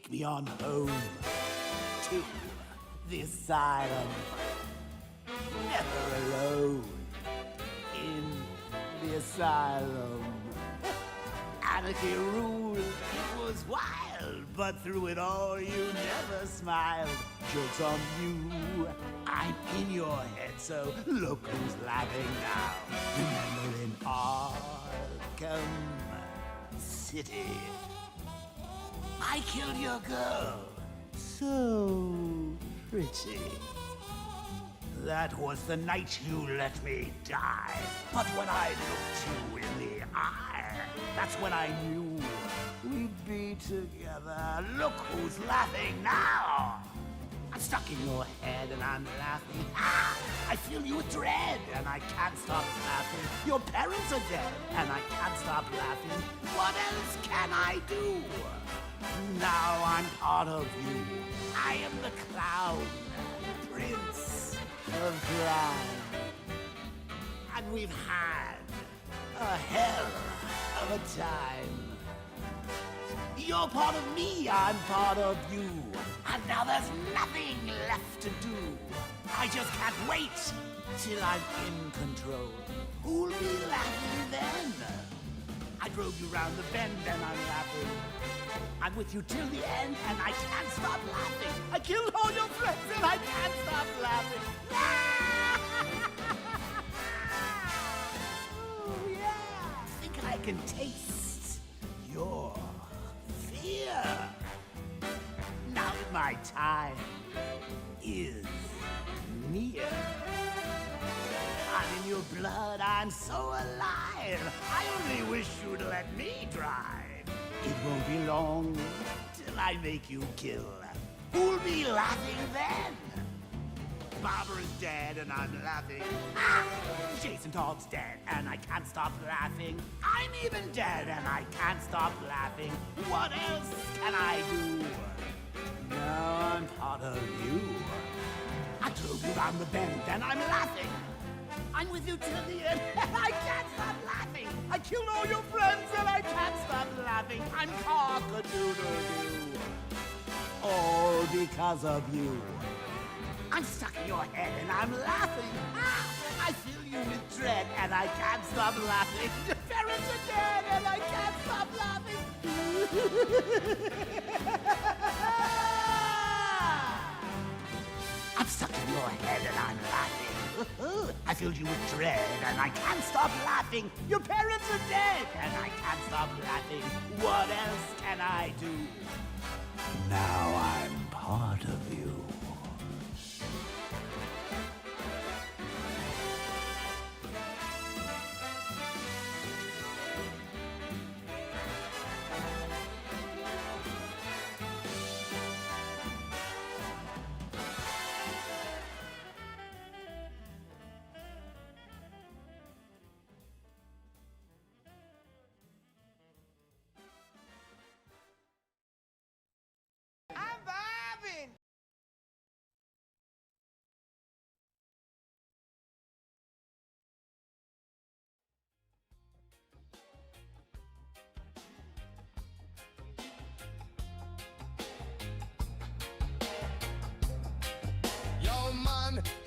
Take me on home to the asylum. Never alone in the asylum. Anarchy ruled, it was wild, but through it all you never smiled. Joke's on you, I'm in your head, so look who's laughing now. Remember in Arkham City, I killed your girl, so pretty. That was the night you let me die. But when I looked you in the eye, that's when I knew we'd be together. Look who's laughing now. I'm stuck in your head and I'm laughing. Ah, I feel you with dread and I can't stop laughing. Your parents are dead and I can't stop laughing. What else can I do? Now I'm part of you. I am the clown, prince of crime. And we've had a hell of a time. You're part of me, I'm part of you. And now there's nothing left to do. I just can't wait till I'm in control. Who'll be laughing then? I drove you round the bend and I'm laughing. I'm with you till the end and I can't stop laughing. I killed all your friends and I can't stop laughing. Oh yeah. Think I can taste your fear. Now that my time is near. I'm in your blood, I'm so alive. I only wish you'd let me drive. It won't be long till I make you kill. Who'll be laughing then? Barbara's dead and I'm laughing. Ah! Jason Todd's dead and I can't stop laughing. I'm even dead and I can't stop laughing. What else can I do? Now I'm part of you. I drove you round the bend and I'm laughing. I'm with you till the end and I can't stop laughing. I killed all your friends and I can't stop laughing. I'm cock-a-doodle-doo. All because of you. I'm stuck in your head and I'm laughing. Ah, I fill you with dread and I can't stop laughing. Your parents are dead and I can't stop laughing. I'm stuck in your head and I'm laughing. I filled you with dread and I can't stop laughing. Your parents are dead and I can't stop laughing. What else can I do? Now I'm part of you.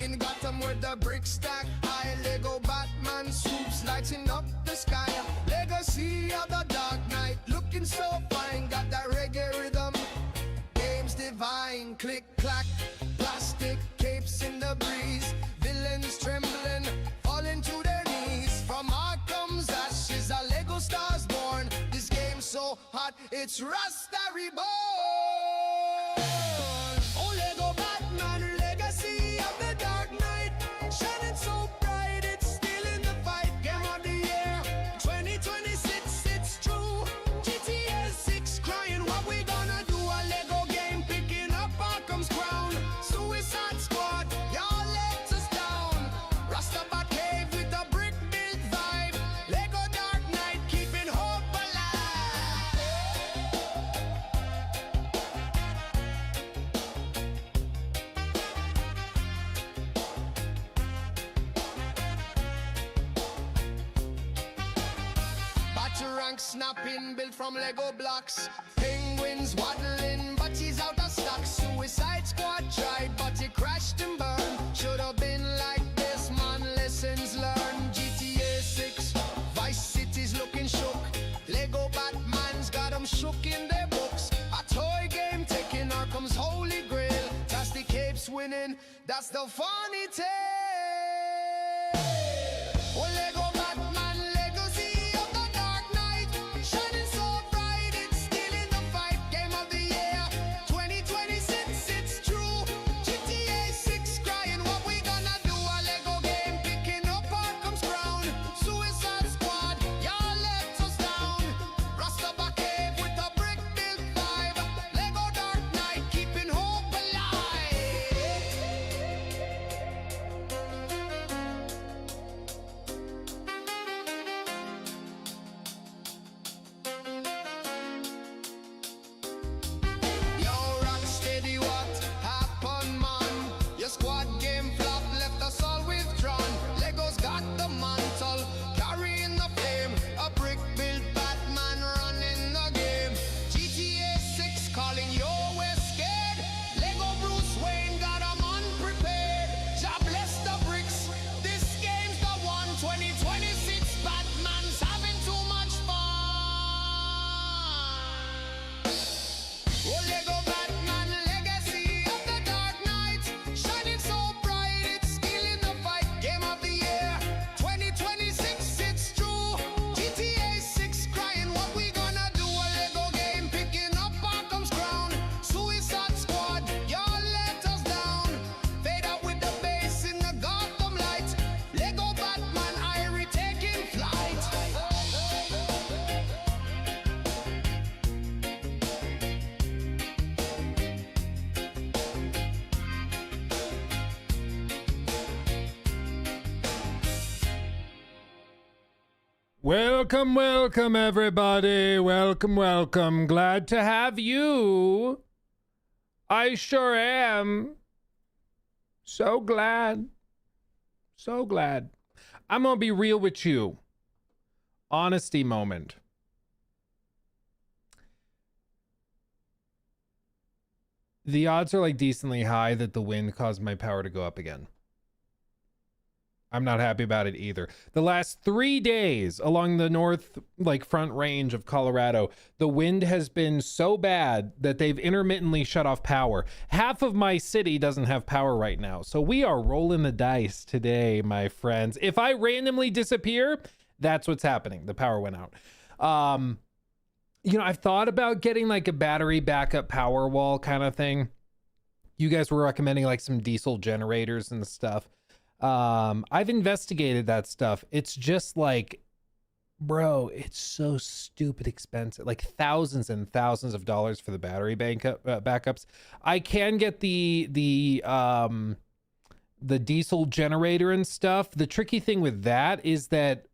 In Gotham where the brick stack high, Lego Batman swoops lighting up the sky. Legacy of the Dark Knight, looking so fine, got that reggae rhythm. Games divine, click clack, plastic capes in the breeze. Villains trembling, falling to their knees. From Arkham's ashes, a Lego star's born. This game's so hot, it's Rasta reborn. Oh, Lego Batman, legacy of the Dark Knight, shining so bright, it's still in the fight. Game of the year, 2026, it's true. GTA 6 crying, what we gonna do? A Lego game picking up Arkham's crown. Suicide Squad, y'all let us down. Rastabat cave with a brick built vibe. Lego Dark Knight keeping hope alive. Batarang snapping, built from Lego blocks. Penguins waddling, but coming. That's the funny tale. Oh, Lego Batman, legacy of the Dark Knight, shining so bright, it's still in the fight. Game of the year 2026, it's true. GTA 6 crying, what we gonna do? A Lego game picking up Arkham's crown. Suicide Squad, y'all let us down. Rasta Cave with a brick built vibe. Lego Dark Knight keeping hope alive. Yo, Rocksteady, what happened, man? Your squad game flop left us all withdrawn. Lego's got the mantle, carrying the flame. A brick built Batman running the game. GTA 6 calling yo, we're scared. Lego Bruce Wayne got 'em unprepared. Jah bless the bricks, this game's the one. 2026 Batman's having too much fun. Oh, Lego Batman, legacy of the Dark Knight, shining so bright, it's still in the fight. Game of the year 2026, it's true. GTA 6 crying, what we gonna do? A Lego game picking up Arkham's crown. Suicide Squad, y'all let us down. Fade out with the bass in the Gotham light. Lego Batman, Irie taking flight. Welcome, welcome, everybody. Welcome, welcome. Glad to have you. I sure am. So glad. So glad. I'm gonna be real with you. Honesty moment. The odds are like decently high that the wind caused my power to go up again. I'm not happy about it either. The last 3 days along the north, like front range of Colorado, the wind has been so bad that they've intermittently shut off power. Half of my city doesn't have power right now. So we are rolling the dice today, my friends. If I randomly disappear, that's what's happening. The power went out. You know, I've thought about getting like a battery backup power wall kind of thing. You guys were recommending like some diesel generators and stuff. I've investigated that stuff. It's just like, bro, it's so stupid expensive, like thousands and thousands of dollars for the battery backups. I can get the diesel generator and stuff. The tricky thing with that is that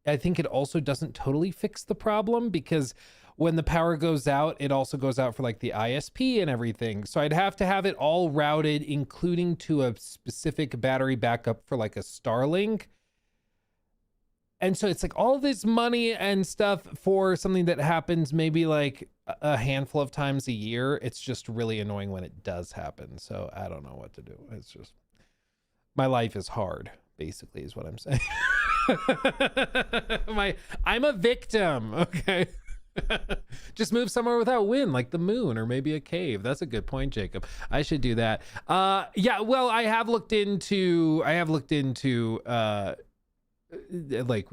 I think it also doesn't totally fix the problem, because when the power goes out, it also goes out for like the ISP and everything. So I'd have to have it all routed, including to a specific battery backup for like a Starlink. And so it's like all this money and stuff for something that happens maybe like a handful of times a year. It's just really annoying when it does happen. So I don't know what to do. It's just, my life is hard, basically, is what I'm saying. I'm a victim, okay? Just move somewhere without wind, like the moon or maybe a cave. That's a good point, Jacob. I should do that. Yeah, well, I have looked into like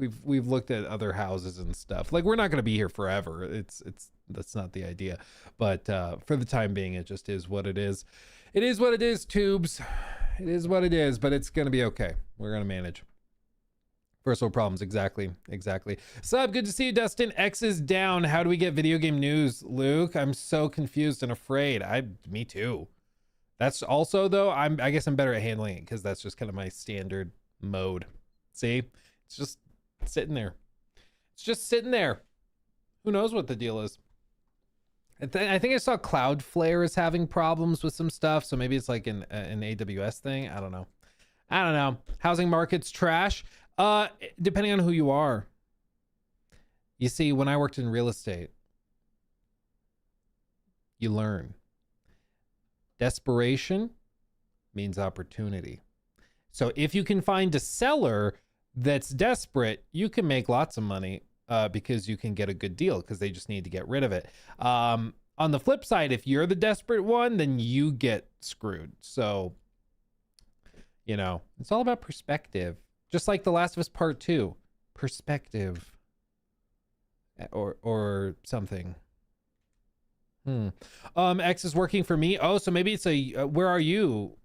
we've looked at other houses and stuff. Like, we're not going to be here forever. That's not the idea. But for the time being, it just is what it is. It is what it is, tubes. It is what it is, but it's going to be okay. We're going to manage. First world problems, exactly. Sub, good to see you, Dustin. X is down. How do we get video game news, Luke? I'm so confused and afraid. Me too. That's also, though, I guess I'm better at handling it, because that's just kind of my standard mode. See? It's just sitting there. It's just sitting there. Who knows what the deal is? I think I saw Cloudflare is having problems with some stuff, so maybe it's like an AWS thing. I don't know. Housing market's trash. Depending on who you are. You see, when I worked in real estate, you learn. Desperation means opportunity. So if you can find a seller that's desperate, you can make lots of money because you can get a good deal, because they just need to get rid of it. On the flip side, if you're the desperate one, then you get screwed. So You know, it's all about perspective. Just like The Last of Us Part 2. Perspective. Or something. X is working for me. Oh, so maybe it's a where are you,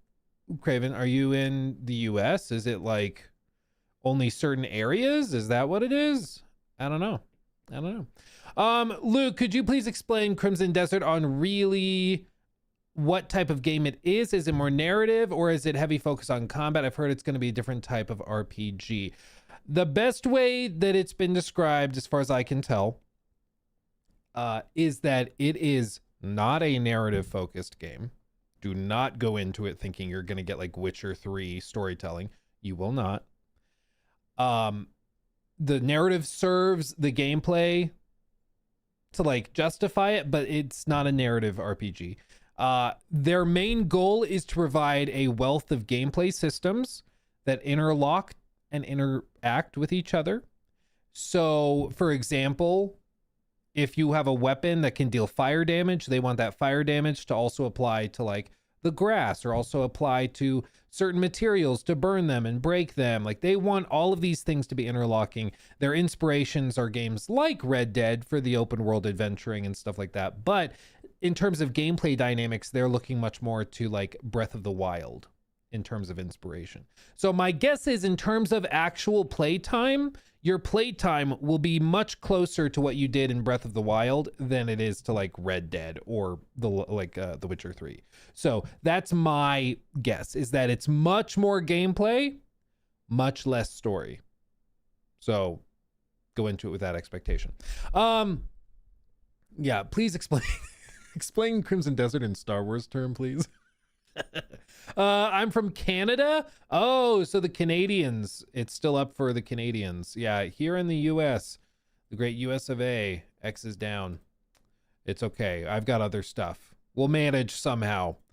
Craven? Are you in the US? Is it like only certain areas? Is that what it is? I don't know. Luke, could you please explain Crimson Desert on really what type of game it is? Is it more narrative or is it heavy focus on combat? I've heard it's going to be a different type of RPG. The best way that it's been described, as far as I can tell, is that it is not a narrative focused game. Do not go into it thinking you're going to get like Witcher 3 storytelling. You will not. The narrative serves the gameplay to like justify it, but it's not a narrative RPG. Their main goal is to provide a wealth of gameplay systems that interlock and interact with each other. So, for example, if you have a weapon that can deal fire damage, they want that fire damage to also apply to like the grass, or also apply to certain materials to burn them and break them. Like, they want all of these things to be interlocking. Their inspirations are games like Red Dead for the open world adventuring and stuff like that. But in terms of gameplay dynamics, they're looking much more to like Breath of the Wild in terms of inspiration. So my guess is, in terms of actual playtime, your playtime will be much closer to what you did in Breath of the Wild than it is to like Red Dead or The Witcher 3. So that's my guess, is that it's much more gameplay, much less story. So go into it with that expectation. Yeah, please explain Crimson Desert in Star Wars term, please. I'm from Canada. Oh, so the Canadians, it's still up for the Canadians. Yeah, here in the US, the great US of A, X is down. It's okay. I've got other stuff. We'll manage somehow.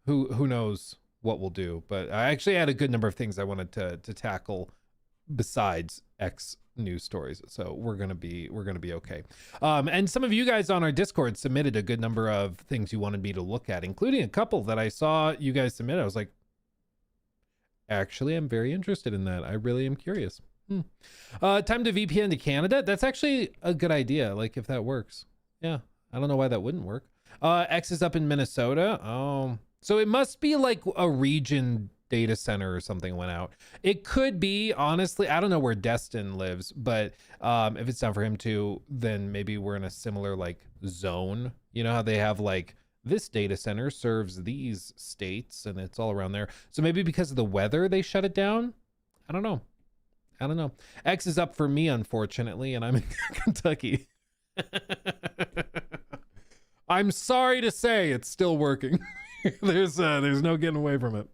Who knows what we'll do? But I actually had a good number of things I wanted to tackle besides X news stories, so we're gonna be okay. And some of you guys on our Discord submitted a good number of things you wanted me to look at, including a couple that I saw you guys submit. I was like, actually, I'm very interested in that. I really am curious. Time to VPN to Canada. That's actually a good idea, like if that works. Yeah, I don't know why that wouldn't work. X is up in Minnesota. Oh, so it must be like a region data center or something went out. It could be, honestly, I don't know where Destin lives, but if it's down for him too, then maybe we're in a similar like zone. You know how they have like, this data center serves these states and it's all around there. So maybe because of the weather they shut it down. I don't know. X is up for me, unfortunately, and I'm in Kentucky. I'm sorry to say it's still working. There's no getting away from it.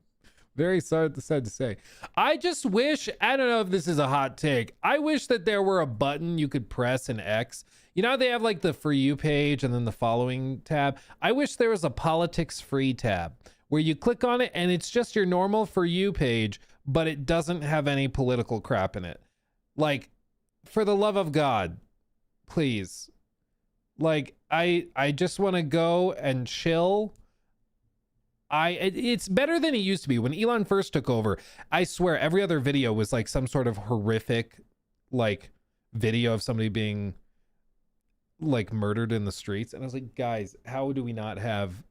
Very sad to say. I just wish, I don't know if this is a hot take, I wish that there were a button you could press in X. You know how they have like the For You page and then the following tab? I wish there was a politics free tab where you click on it and it's just your normal For You page, but it doesn't have any political crap in it. Like, for the love of God, please. Like, I just want to go and chill. It's better than it used to be. When Elon first took over, I swear every other video was like some sort of horrific like video of somebody being like murdered in the streets, and I was like, guys, how do we not have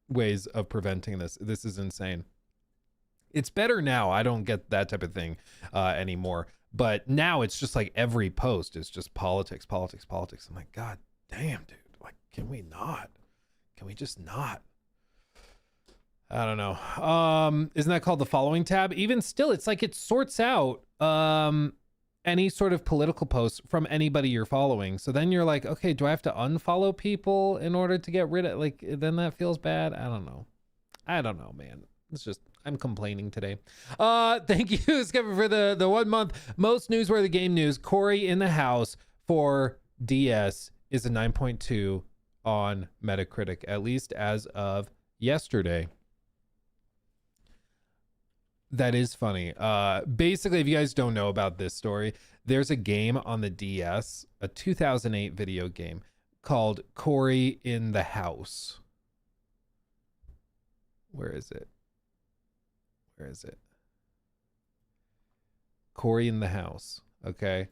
ways of preventing this? This is insane. It's better now. I don't get that type of thing anymore, but now it's just like every post is just politics. I'm like, God damn, dude, like, can we just not? I don't know. Isn't that called the following tab? Even still, it's like it sorts out any sort of political posts from anybody you're following. So then you're like, okay, do I have to unfollow people in order to get rid of, like, then that feels bad? I don't know, man. It's just, I'm complaining today. Thank you, Skipper, for the 1 month. Most newsworthy game news. Cory in the house for DS is a 9.2 on Metacritic, at least as of yesterday. That is funny. Basically, if you guys don't know about this story, there's a game on the DS, a 2008 video game called Cory in the House. Where is it? Where is it? Cory in the House. Okay.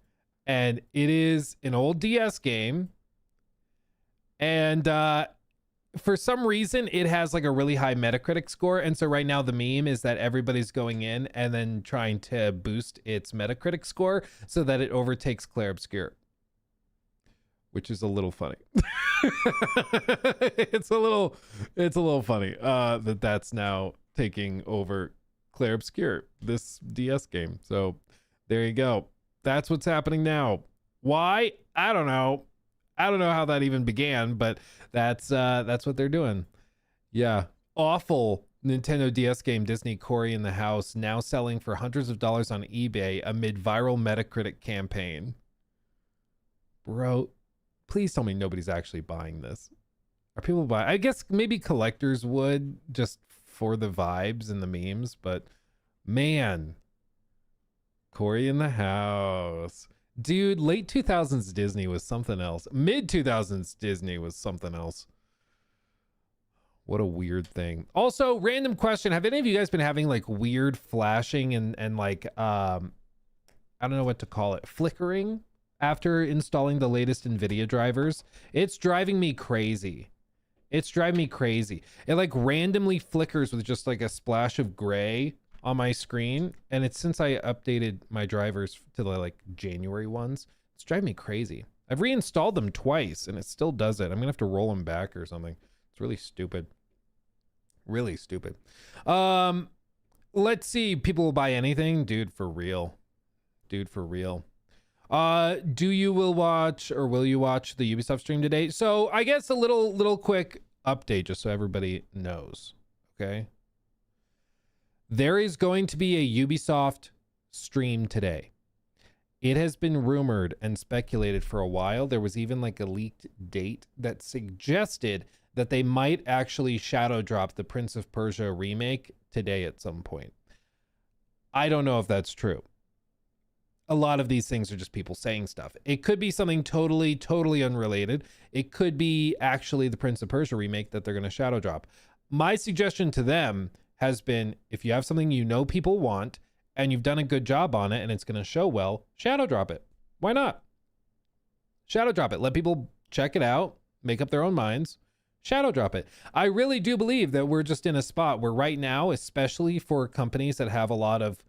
And it is an old DS game. And for some reason, it has like a really high Metacritic score. And so right now the meme is that everybody's going in and then trying to boost its Metacritic score so that it overtakes Clair Obscur, which is a little funny. It's a little funny that's now taking over Clair Obscur, this DS game. So there you go. That's what's happening now. Why? I don't know. I don't know how that even began, but that's what they're doing. Yeah. Awful Nintendo DS game Disney Cory in the House, now selling for hundreds of dollars on eBay amid viral Metacritic campaign. Bro, please tell me nobody's actually buying this. Are people buying? I guess maybe collectors would, just for the vibes and the memes, but man, Cory in the House. Dude, late 2000s Disney was something else. Mid 2000s Disney was something else. What a weird thing. Also, random question. Have any of you guys been having like weird flashing and like, I don't know what to call it, flickering after installing the latest NVIDIA drivers? It's driving me crazy. It's driving me crazy. It like randomly flickers with just like a splash of gray on my screen, and it's since I updated my drivers to the like January ones. It's driving me crazy. I've reinstalled them twice and it still does it. I'm gonna have to roll them back or something. It's really stupid. Really stupid. Let's see. People will buy anything. Dude, for real. Dude, for real. Will you watch the Ubisoft stream today? So I guess a little quick update just so everybody knows. Okay. There is going to be a Ubisoft stream today. It has been rumored and speculated for a while. There was even like a leaked date that suggested that they might actually shadow drop the Prince of Persia remake today at some point. I don't know if that's true. A lot of these things are just people saying stuff. It could be something totally unrelated. It could be actually the Prince of Persia remake that they're going to shadow drop. My suggestion to them has been, if you have something you know people want and you've done a good job on it and it's going to show well, shadow drop it. Why not? Shadow drop it. Let people check it out, make up their own minds. Shadow drop it. I really do believe that we're just in a spot where right now, especially for companies that have a lot of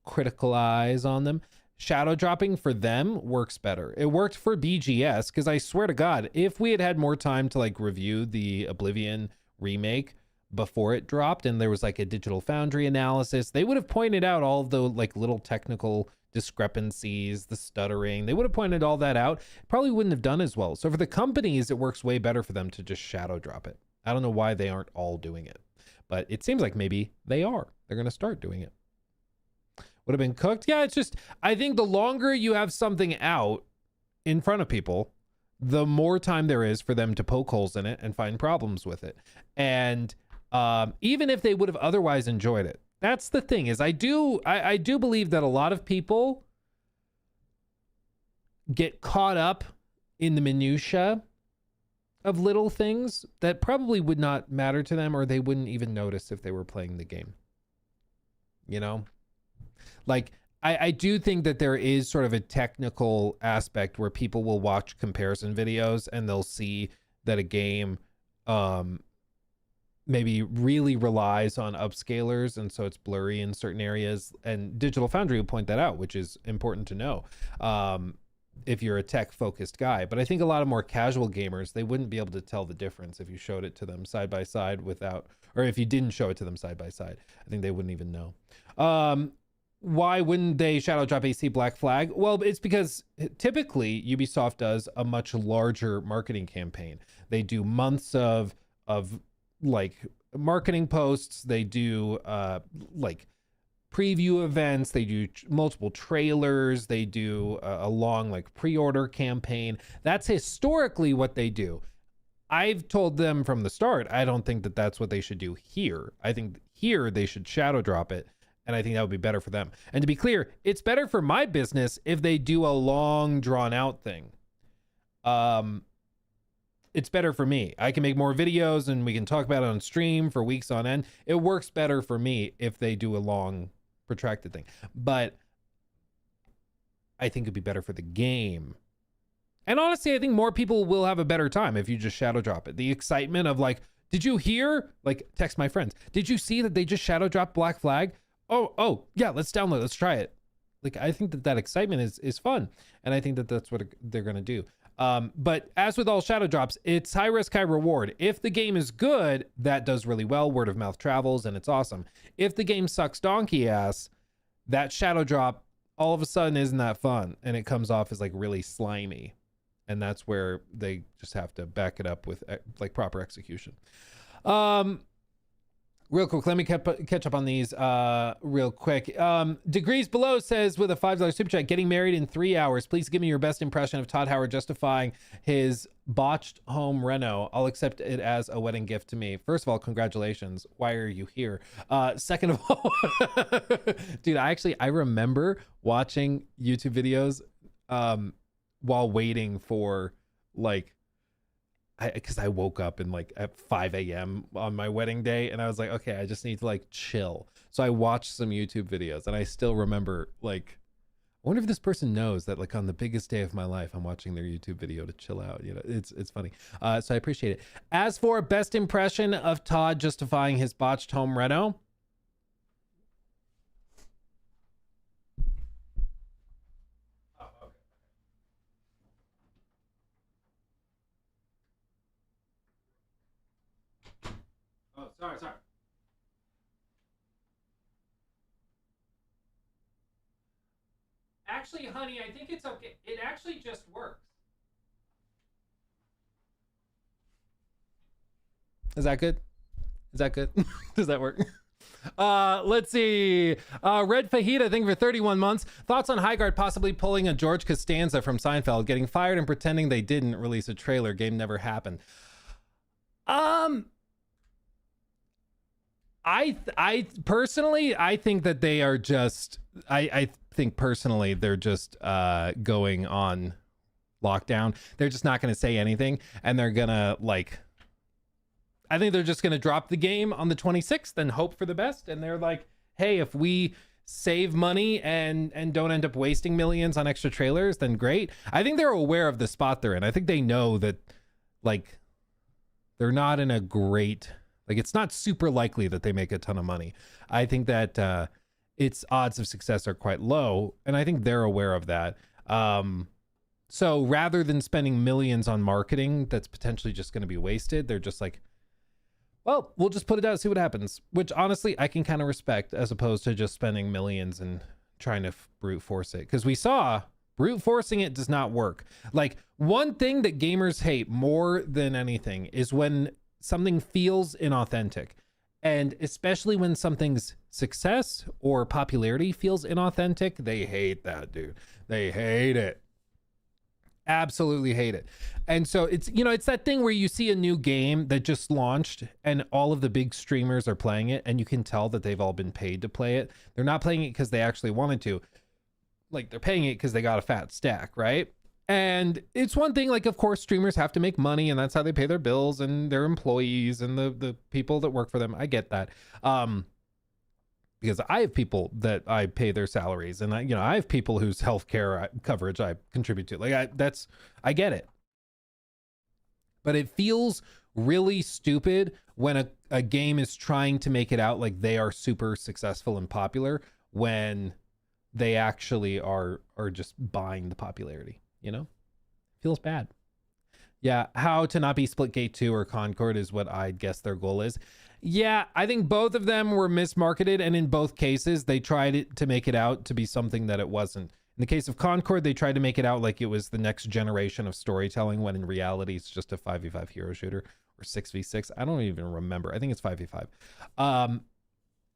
critical eyes on them, shadow dropping for them works better. It worked for BGS because I swear to God, if we had more time to like review the Oblivion remake before it dropped and there was like a Digital Foundry analysis, they would have pointed out all of the like little technical discrepancies, the stuttering. They would have pointed all that out. Probably wouldn't have done as well. So for the companies, it works way better for them to just shadow drop it. I don't know why they aren't all doing it, but it seems like maybe they are. They're going to start doing it. Would have been cooked. Yeah, it's just, I think the longer you have something out in front of people, the more time there is for them to poke holes in it and find problems with it. And even if they would have otherwise enjoyed it, that's the thing is I do believe that a lot of people get caught up in the minutia of little things that probably would not matter to them, or they wouldn't even notice if they were playing the game. You know, like I do think that there is sort of a technical aspect where people will watch comparison videos and they'll see that a game maybe really relies on upscalers, and so it's blurry in certain areas, and Digital Foundry will point that out, which is important to know if you're a tech focused guy. But I think a lot of more casual gamers, they wouldn't be able to tell the difference if you showed it to them side by side without, or if you didn't show it to them side by side. I think they wouldn't even know. Why wouldn't they shadow drop AC Black Flag? Well, it's because typically Ubisoft does a much larger marketing campaign. They do months of like marketing posts. They do like preview events. They do multiple trailers. They do a long like pre-order campaign. That's historically what they do. I've told them from the start, I don't think that that's what they should do here. I think here they should shadow drop it. And I think that would be better for them. And to be clear, it's better for my business if they do a long drawn out thing. it's better for me. I can make more videos and we can talk about it on stream for weeks on end. It works better for me if they do a long, protracted thing. But I think it'd be better for the game. And honestly, I think more people will have a better time if you just shadow drop it. The excitement of like, did you hear? Like, text my friends. Did you see that they just shadow dropped Black Flag? Oh, yeah, let's download, let's try it. Like, I think that excitement is fun. And I think that that's what they're going to do. But as with all shadow drops, it's high risk, high reward. If the game is good, that does really well. Word of mouth travels and it's awesome. If the game sucks donkey ass, that shadow drop all of a sudden isn't that fun. And it comes off as like really slimy. And that's where they just have to back it up with like proper execution. Real quick, let me catch up on these real quick. Degrees Below says with a $5 super chat, getting married in 3 hours. Please give me your best impression of Todd Howard justifying his botched home reno. I'll accept it as a wedding gift to me. First of all, congratulations. Why are you here? Second of all, dude, I remember watching YouTube videos while waiting for like, because I woke up in like at 5 a.m. on my wedding day and I was like, okay, I just need to like chill. So I watched some YouTube videos and I still remember like, I wonder if this person knows that like on the biggest day of my life, I'm watching their YouTube video to chill out. You know, it's funny. So I appreciate it. As for best impression of Todd justifying his botched home reno, Sorry. Actually, honey, I think it's okay. It actually just works. Is that good? Is that good? Does that work? Let's see. Red Fajita, thank you for 31 months. Thoughts on Highguard possibly pulling a George Costanza from Seinfeld, getting fired and pretending they didn't release a trailer. Game never happened. I personally, I think that they are just, I think personally they're just going on lockdown. They're just not going to say anything and they're going to like, I think they're just going to drop the game on the 26th and hope for the best. And they're like, hey, if we save money and don't end up wasting millions on extra trailers, then great. I think they're aware of the spot they're in. I think they know that like they're not in a great, like it's not super likely that they make a ton of money. I think that its odds of success are quite low, and I think they're aware of that. So rather than spending millions on marketing that's potentially just going to be wasted, they're just like, well, we'll just put it out, see what happens, which honestly I can kind of respect, as opposed to just spending millions and trying to brute force it. Because we saw brute forcing it does not work. Like, one thing that gamers hate more than anything is when something feels inauthentic, and especially when something's success or popularity feels inauthentic, they hate that, dude. They hate it. Absolutely hate it. And so it's, you know, it's that thing where you see a new game that just launched and all of the big streamers are playing it and you can tell that they've all been paid to play it. They're not playing it because they actually wanted to. Like, they're paying it because they got a fat stack, right? And it's one thing, like, of course, streamers have to make money and that's how they pay their bills and their employees and the people that work for them. I get that. Because I have people that I pay their salaries, and I have people whose healthcare coverage I contribute to. Like, I get it. But it feels really stupid when a game is trying to make it out like they are super successful and popular when they actually are just buying the popularity, you know? Feels bad. Yeah, how to not be Splitgate 2 or Concord is what I'd guess their goal is. Yeah, I think both of them were mismarketed, and in both cases, they tried to make it out to be something that it wasn't. In the case of Concord, they tried to make it out like it was the next generation of storytelling, when in reality, it's just a 5v5 hero shooter, or 6v6. I don't even remember. I think it's 5v5.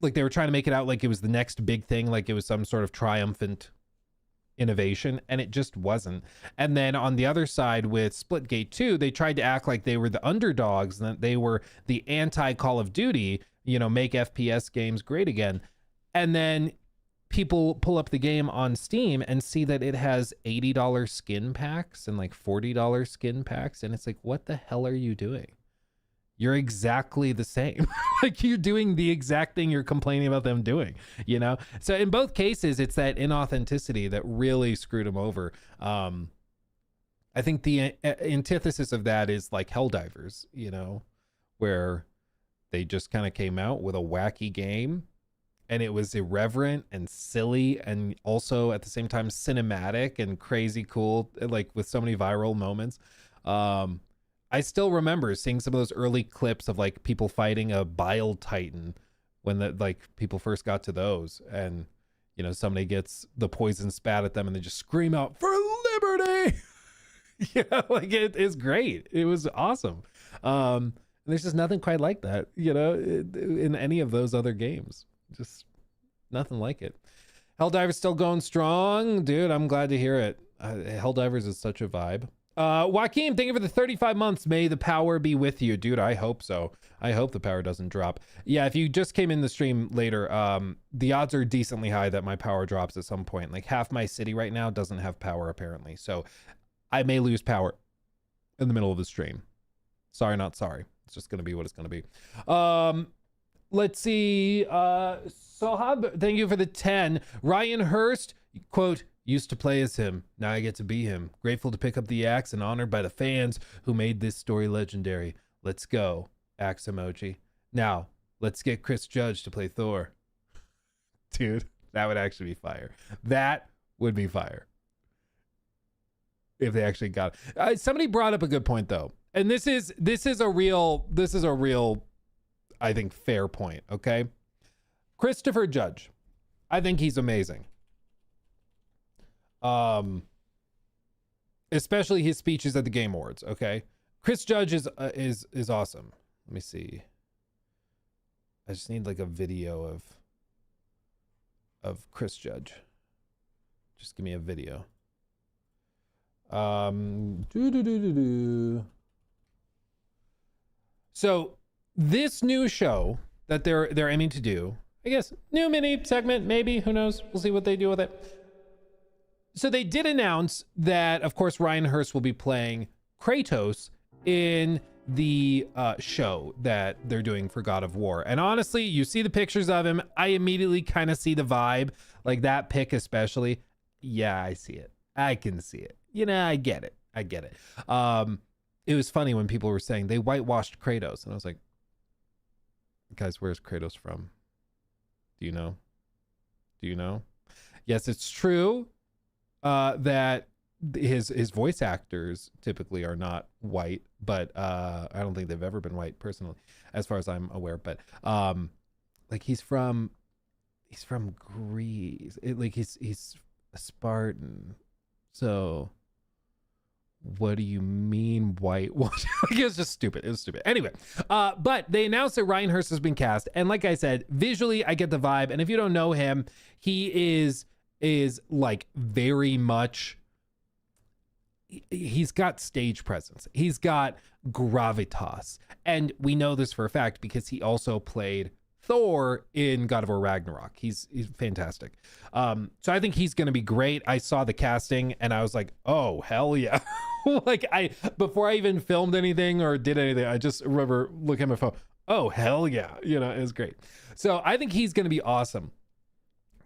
Like, they were trying to make it out like it was the next big thing, like it was some sort of triumphant innovation, and it just wasn't. And then on the other side with Splitgate 2, they tried to act like they were the underdogs and that they were the anti Call of Duty, make FPS games great again. And then people pull up the game on Steam and see that it has $80 skin packs and like $40 skin packs. And it's like, what the hell are you doing? You're exactly the same. Like, you're doing the exact thing you're complaining about them doing, you know? So in both cases, it's that inauthenticity that really screwed them over. I think the antithesis of that is like Helldivers, you know, where they just kind of came out with a wacky game and it was irreverent and silly and also at the same time cinematic and crazy cool, like with so many viral moments. I still remember seeing some of those early clips of like people fighting a bile titan when like people first got to those, and you know, somebody gets the poison spat at them and they just scream out for liberty. Yeah, like it is great. It was awesome. And there's just nothing quite like that, you know, in any of those other games. Just nothing like it. Helldivers still going strong, dude. I'm glad to hear it. Helldivers is such a vibe. Joaquin, thank you for the 35 months. May the power be with you, dude. I hope so. I hope the power doesn't drop. Yeah, if you just came in the stream later, the odds are decently high that my power drops at some point. Like half my city right now doesn't have power apparently, so I may lose power in the middle of the stream. Sorry, not sorry. It's just gonna be what it's gonna be. Let's see. Sohab, thank you for the 10. Ryan Hurst, quote, used to play as him. Now I get to be him. Grateful to pick up the axe and honored by the fans who made this story legendary. Let's go. Axe emoji. Now, let's get Chris Judge to play Thor. Dude, that would actually be fire. That would be fire. If they actually got it. Somebody brought up a good point though. And this is a real, I think, fair point, okay? Christopher Judge. I think he's amazing. Especially his speeches at the Game Awards, okay? Chris Judge is awesome. Let me see. I just need like a video of Chris Judge. Just give me a video. So this new show that they're aiming to do, I guess, new mini segment, maybe, who knows? We'll see what they do with it. So they did announce that, of course, Ryan Hurst will be playing Kratos in the show that they're doing for God of War. And honestly, you see the pictures of him, I immediately kind of see the vibe, like that pic especially. Yeah, I see it. I can see it. You know, I get it. It was funny when people were saying they whitewashed Kratos. And I was like, guys, where's Kratos from? Do you know? Yes, it's true. That his voice actors typically are not white, but I don't think they've ever been white personally, as far as I'm aware. But like he's from Greece. He's a Spartan. So what do you mean white? It was just stupid. It was stupid. Anyway, but they announced that Ryan Hurst has been cast, and like I said, visually I get the vibe. And if you don't know him, he is like very much, he's got stage presence, he's got gravitas, and we know this for a fact because he also played Thor in God of War Ragnarok. He's fantastic. So I think he's gonna be great. I saw the casting and I was like, oh hell yeah. Like before I even filmed anything or did anything, I just remember looking at my phone, oh hell yeah, you know, it was great. So I think he's gonna be awesome.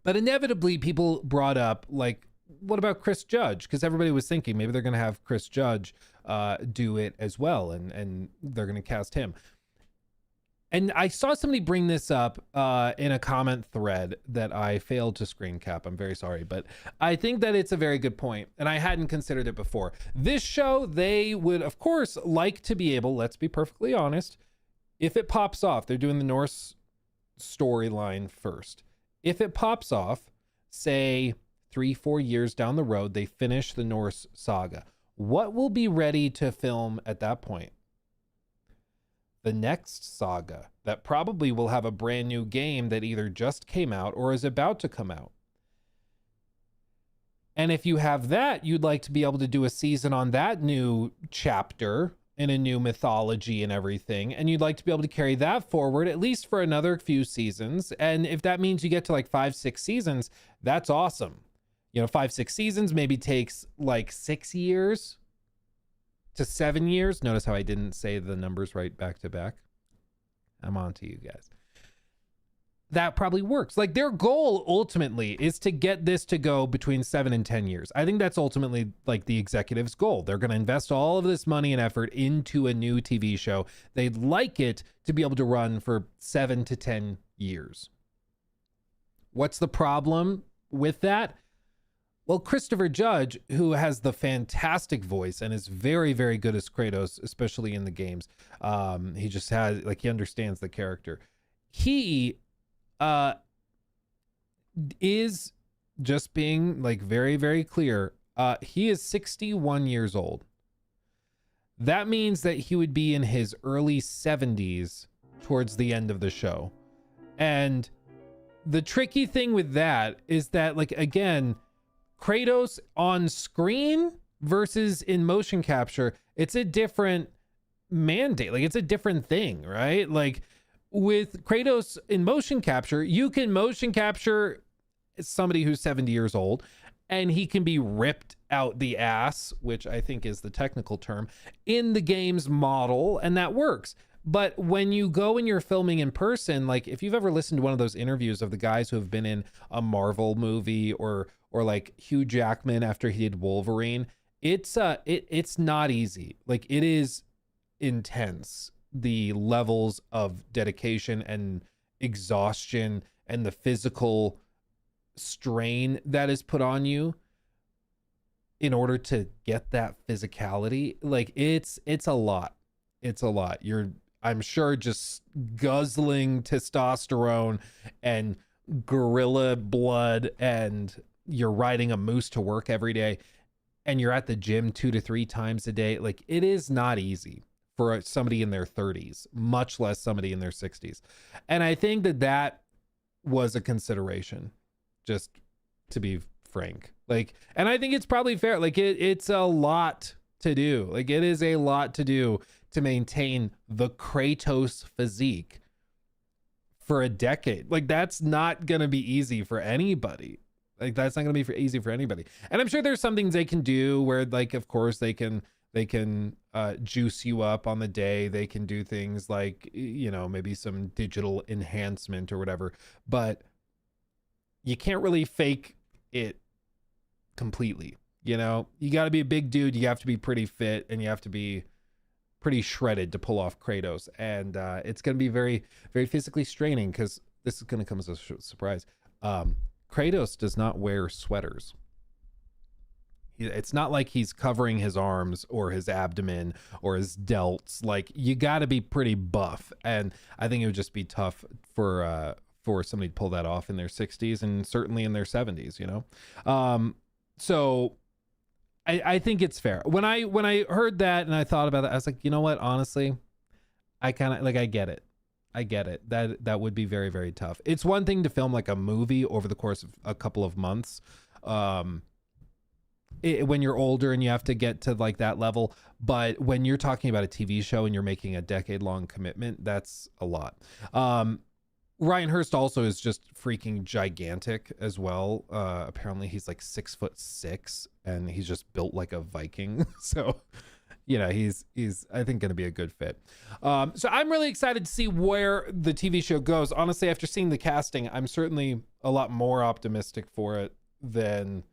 But inevitably, people brought up, like, what about Chris Judge? Because everybody was thinking maybe they're going to have Chris Judge do it as well, and they're going to cast him. And I saw somebody bring this up in a comment thread that I failed to screen cap. I'm very sorry, but I think that it's a very good point, and I hadn't considered it before. This show, they would, of course, like to be able, let's be perfectly honest, if it pops off, they're doing the Norse storyline first. If it pops off, say 3-4 years down the road, they finish the Norse saga, what will be ready to film at that point? The next saga that probably will have a brand new game that either just came out or is about to come out. And if you have that, you'd like to be able to do a season on that new chapter in a new mythology and everything, and you'd like to be able to carry that forward at least for another few seasons. And if that means you get to like 5-6 seasons, that's awesome. You know, 5-6 seasons maybe takes like 6 years to 7 years. Notice how I didn't say the numbers right back to back. I'm on to you guys. That probably works. Like, their goal ultimately is to get this to go between 7 and 10 years. I think that's ultimately like the executive's goal. They're going to invest all of this money and effort into a new TV show. They'd like it to be able to run for 7 to 10 years. What's the problem with that? Well, Christopher Judge, who has the fantastic voice and is very, very good as Kratos, especially in the games. He just has, like, he understands the character. He is, just being like very, very clear, he is 61 years old. That means that he would be in his early 70s towards the end of the show. And the tricky thing with that is that, like, again, Kratos on screen versus in motion capture, it's a different mandate. Like, it's a different thing, right? Like, with Kratos in motion capture, you can motion capture somebody who's 70 years old and he can be ripped out the ass, which I think is the technical term, in the game's model, and that works. But when you go and you're filming in person, like if you've ever listened to one of those interviews of the guys who have been in a Marvel movie or like Hugh Jackman after he did Wolverine, it's not easy. Like, it is intense, the levels of dedication and exhaustion and the physical strain that is put on you in order to get that physicality. Like, it's a lot. It's a lot. You're, I'm sure, just guzzling testosterone and gorilla blood, and you're riding a moose to work every day, and you're at the gym 2 to 3 times a day. Like, it is not easy for somebody in their 30s, much less somebody in their 60s. And I think that was a consideration, just to be frank. Like, and I think it's probably fair. Like, it's a lot to do. Like, it is a lot to do to maintain the Kratos physique for a decade. Like, that's not going to be easy for anybody. Like, that's not going to be easy for anybody. And I'm sure there's some things they can do where, like, of course they can juice you up on the day. They can do things like, you know, maybe some digital enhancement or whatever, but you can't really fake it completely. You know, you got to be a big dude. You have to be pretty fit, and you have to be pretty shredded to pull off Kratos. And it's going to be very, very physically straining, because this is going to come as a surprise. Kratos does not wear sweaters. It's not like he's covering his arms or his abdomen or his delts. Like, you got to be pretty buff, and I think it would just be tough for somebody to pull that off in their 60s and certainly in their 70s. You know, so I think it's fair. When I heard that and I thought about it, I was like, you know what? Honestly, I kind of, like, I get it. That would be very, very tough. It's one thing to film like a movie over the course of a couple of months. When you're older and you have to get to like that level, but when you're talking about a TV show and you're making a decade-long commitment, that's a lot. Ryan Hurst also is just freaking gigantic as well. Apparently he's like 6'6" and he's just built like a Viking. So, you know, he's I think going to be a good fit. So I'm really excited to see where the TV show goes. Honestly, after seeing the casting, I'm certainly a lot more optimistic for it than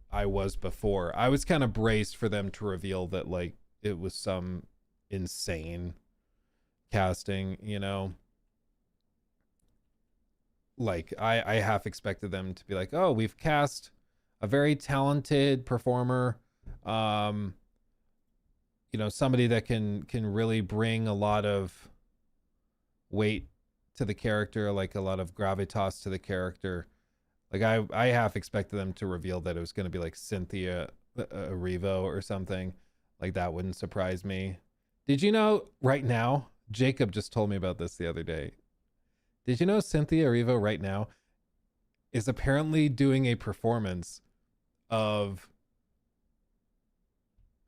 I was before. I was kind of braced for them to reveal that, like, it was some insane casting, you know. Like, I half expected them to be like, oh, we've cast a very talented performer, you know, somebody that can really bring a lot of weight to the character, like a lot of gravitas to the character. Like, I half expected them to reveal that it was going to be like Cynthia Erivo or something. Like, that wouldn't surprise me. Did you know right now, Jacob just told me about this the other day. Did you know Cynthia Erivo right now is apparently doing a performance of,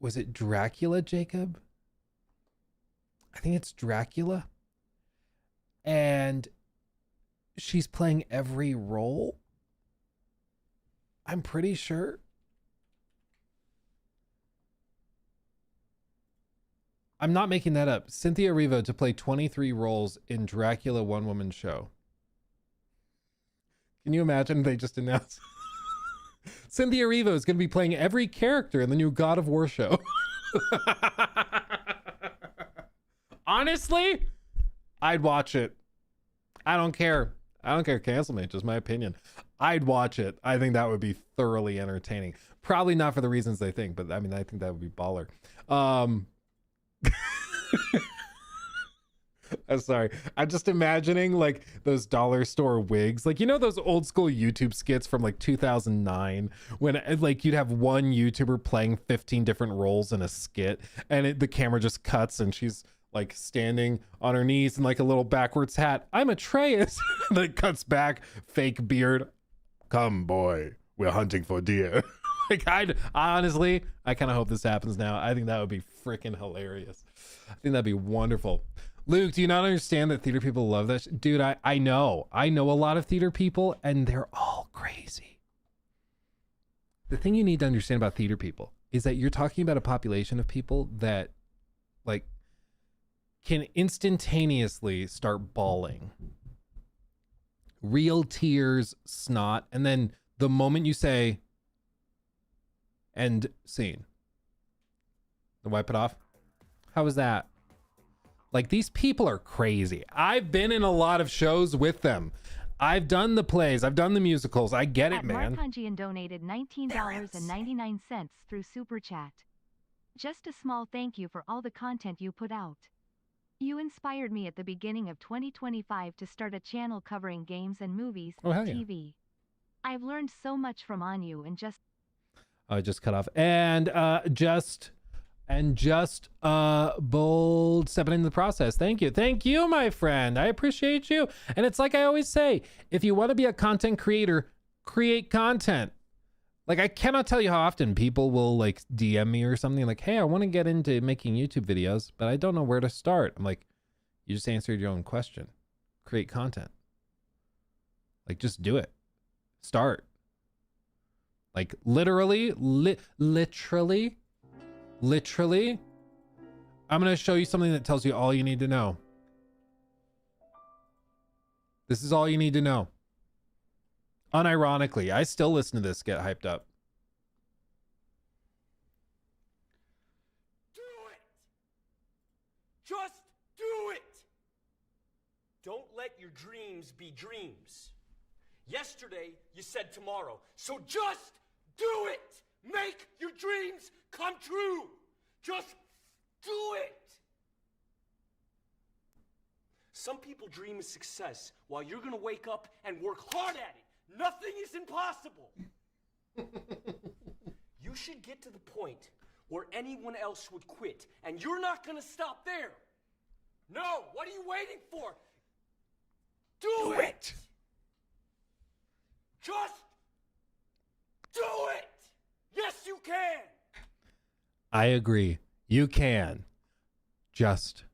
was it Dracula, Jacob? I think it's Dracula. And she's playing every role. I'm pretty sure. I'm not making that up. Cynthia Erivo to play 23 roles in Dracula one-woman show. Can you imagine they just announced Cynthia Erivo is going to be playing every character in the new God of War show? Honestly, I'd watch it. I don't care. I don't care. Cancel me. Just my opinion. I'd watch it. I think that would be thoroughly entertaining. Probably not for the reasons they think, but I mean, I think that would be baller. I'm sorry. I'm just imagining like those dollar store wigs, like, you know, those old school YouTube skits from like 2009 when like you'd have one YouTuber playing 15 different roles in a skit, and the camera just cuts and she's like standing on her knees in like a little backwards hat. I'm Atreus. Then it cuts back, fake beard. Come, boy, we're hunting for deer. Like, I honestly, I kind of hope this happens now. I think that would be freaking hilarious. I think that'd be wonderful. Luke, do you not understand that theater people love this? Dude, I know. I know a lot of theater people, and they're all crazy. The thing you need to understand about theater people is that you're talking about a population of people that, like, can instantaneously start bawling. Real tears, snot, and then the moment you say, end scene, wipe it off. How was that? Like, these people are crazy. I've been in a lot of shows with them. I've done the plays. I've done the musicals. I get it, man. Mark Hunjian donated $19.99 through Super Chat. Just a small thank you for all the content you put out. You inspired me at the beginning of 2025 to start a channel covering games and movies and TV. I've learned so much from on you and just... I just cut off. And just bold stepping into the process. Thank you, my friend. I appreciate you. And it's like I always say, if you want to be a content creator, create content. Like, I cannot tell you how often people will like DM me or something like, hey, I want to get into making YouTube videos, but I don't know where to start. I'm like, you just answered your own question. Create content. Like, just do it. Start. Like, literally, I'm going to show you something that tells you all you need to know. This is all you need to know. Unironically, I still listen to this get hyped up. Do it! Just do it! Don't let your dreams be dreams. Yesterday, you said tomorrow, so just do it! Make your dreams come true! Just do it! Some people dream of success while you're gonna wake up and work hard at it. Nothing is impossible. You should get to the point where anyone else would quit, and you're not gonna stop there. No, what are you waiting for? Do it! Just do it! Yes, you can! I agree. You can. Just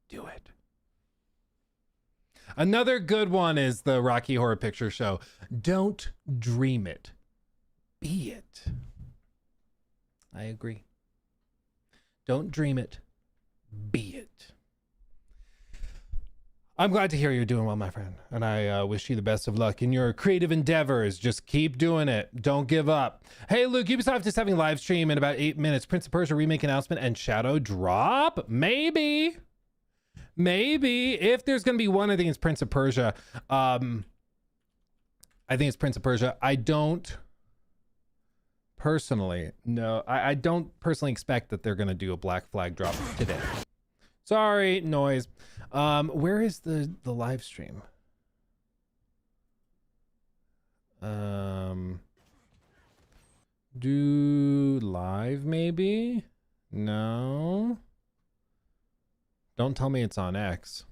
do it. Another good one is the Rocky Horror Picture Show. Don't dream it. Be it. I agree. Don't dream it. Be it. I'm glad to hear you're doing well, my friend. And I wish you the best of luck in your creative endeavors. Just keep doing it. Don't give up. Hey, Luke, Ubisoft is having live stream in about 8 minutes. Prince of Persia remake announcement and shadow drop? Maybe. Maybe. If there's going to be one, I think it's Prince of Persia. I think it's Prince of Persia. I don't personally, no, I don't personally expect that they're going to do a Black Flag drop today. Sorry, noise. Where is the live stream? Do live maybe? No. Don't tell me it's on X.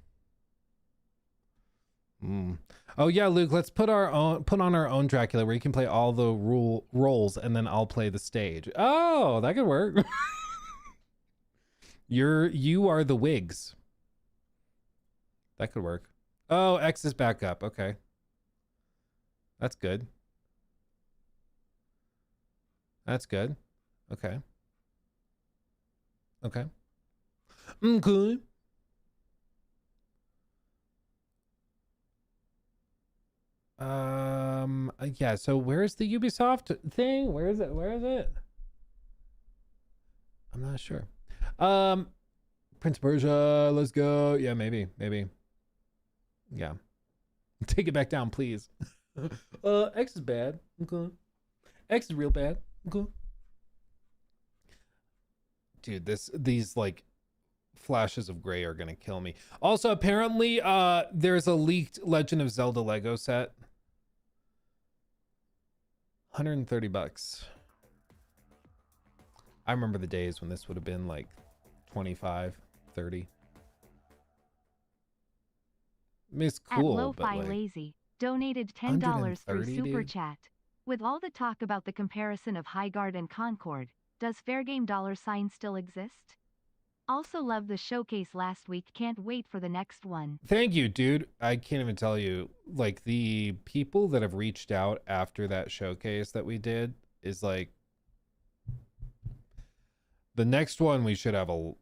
Oh yeah, Luke, let's put on our own Dracula where you can play all the roles and then I'll play the stage. Oh, that could work. You are the wigs. That could work. Oh, X is back up. Okay. That's good. That's good. Okay. Okay. Okay. Yeah, so where's the Ubisoft thing? Where is it? Where is it? I'm not sure. Prince Persia, let's go. Yeah, maybe. Yeah. Take it back down, please. X is bad. Okay. X is real bad. Okay. Dude, these like flashes of gray are gonna kill me. Also, apparently, there's a leaked Legend of Zelda Lego set. $130. I remember the days when this would have been like 25, 30. I mean, it's cool, At but Lo-Fi like, Lazy donated $10 through $130, Super dude. Chat. With all the talk about the comparison of Highguard and Concord, does Fair Game $ still exist? Also love the showcase last week, can't wait for the next one. Thank you, dude. I can't even tell you, like, the people that have reached out after that showcase that we did is like, the next one we should have a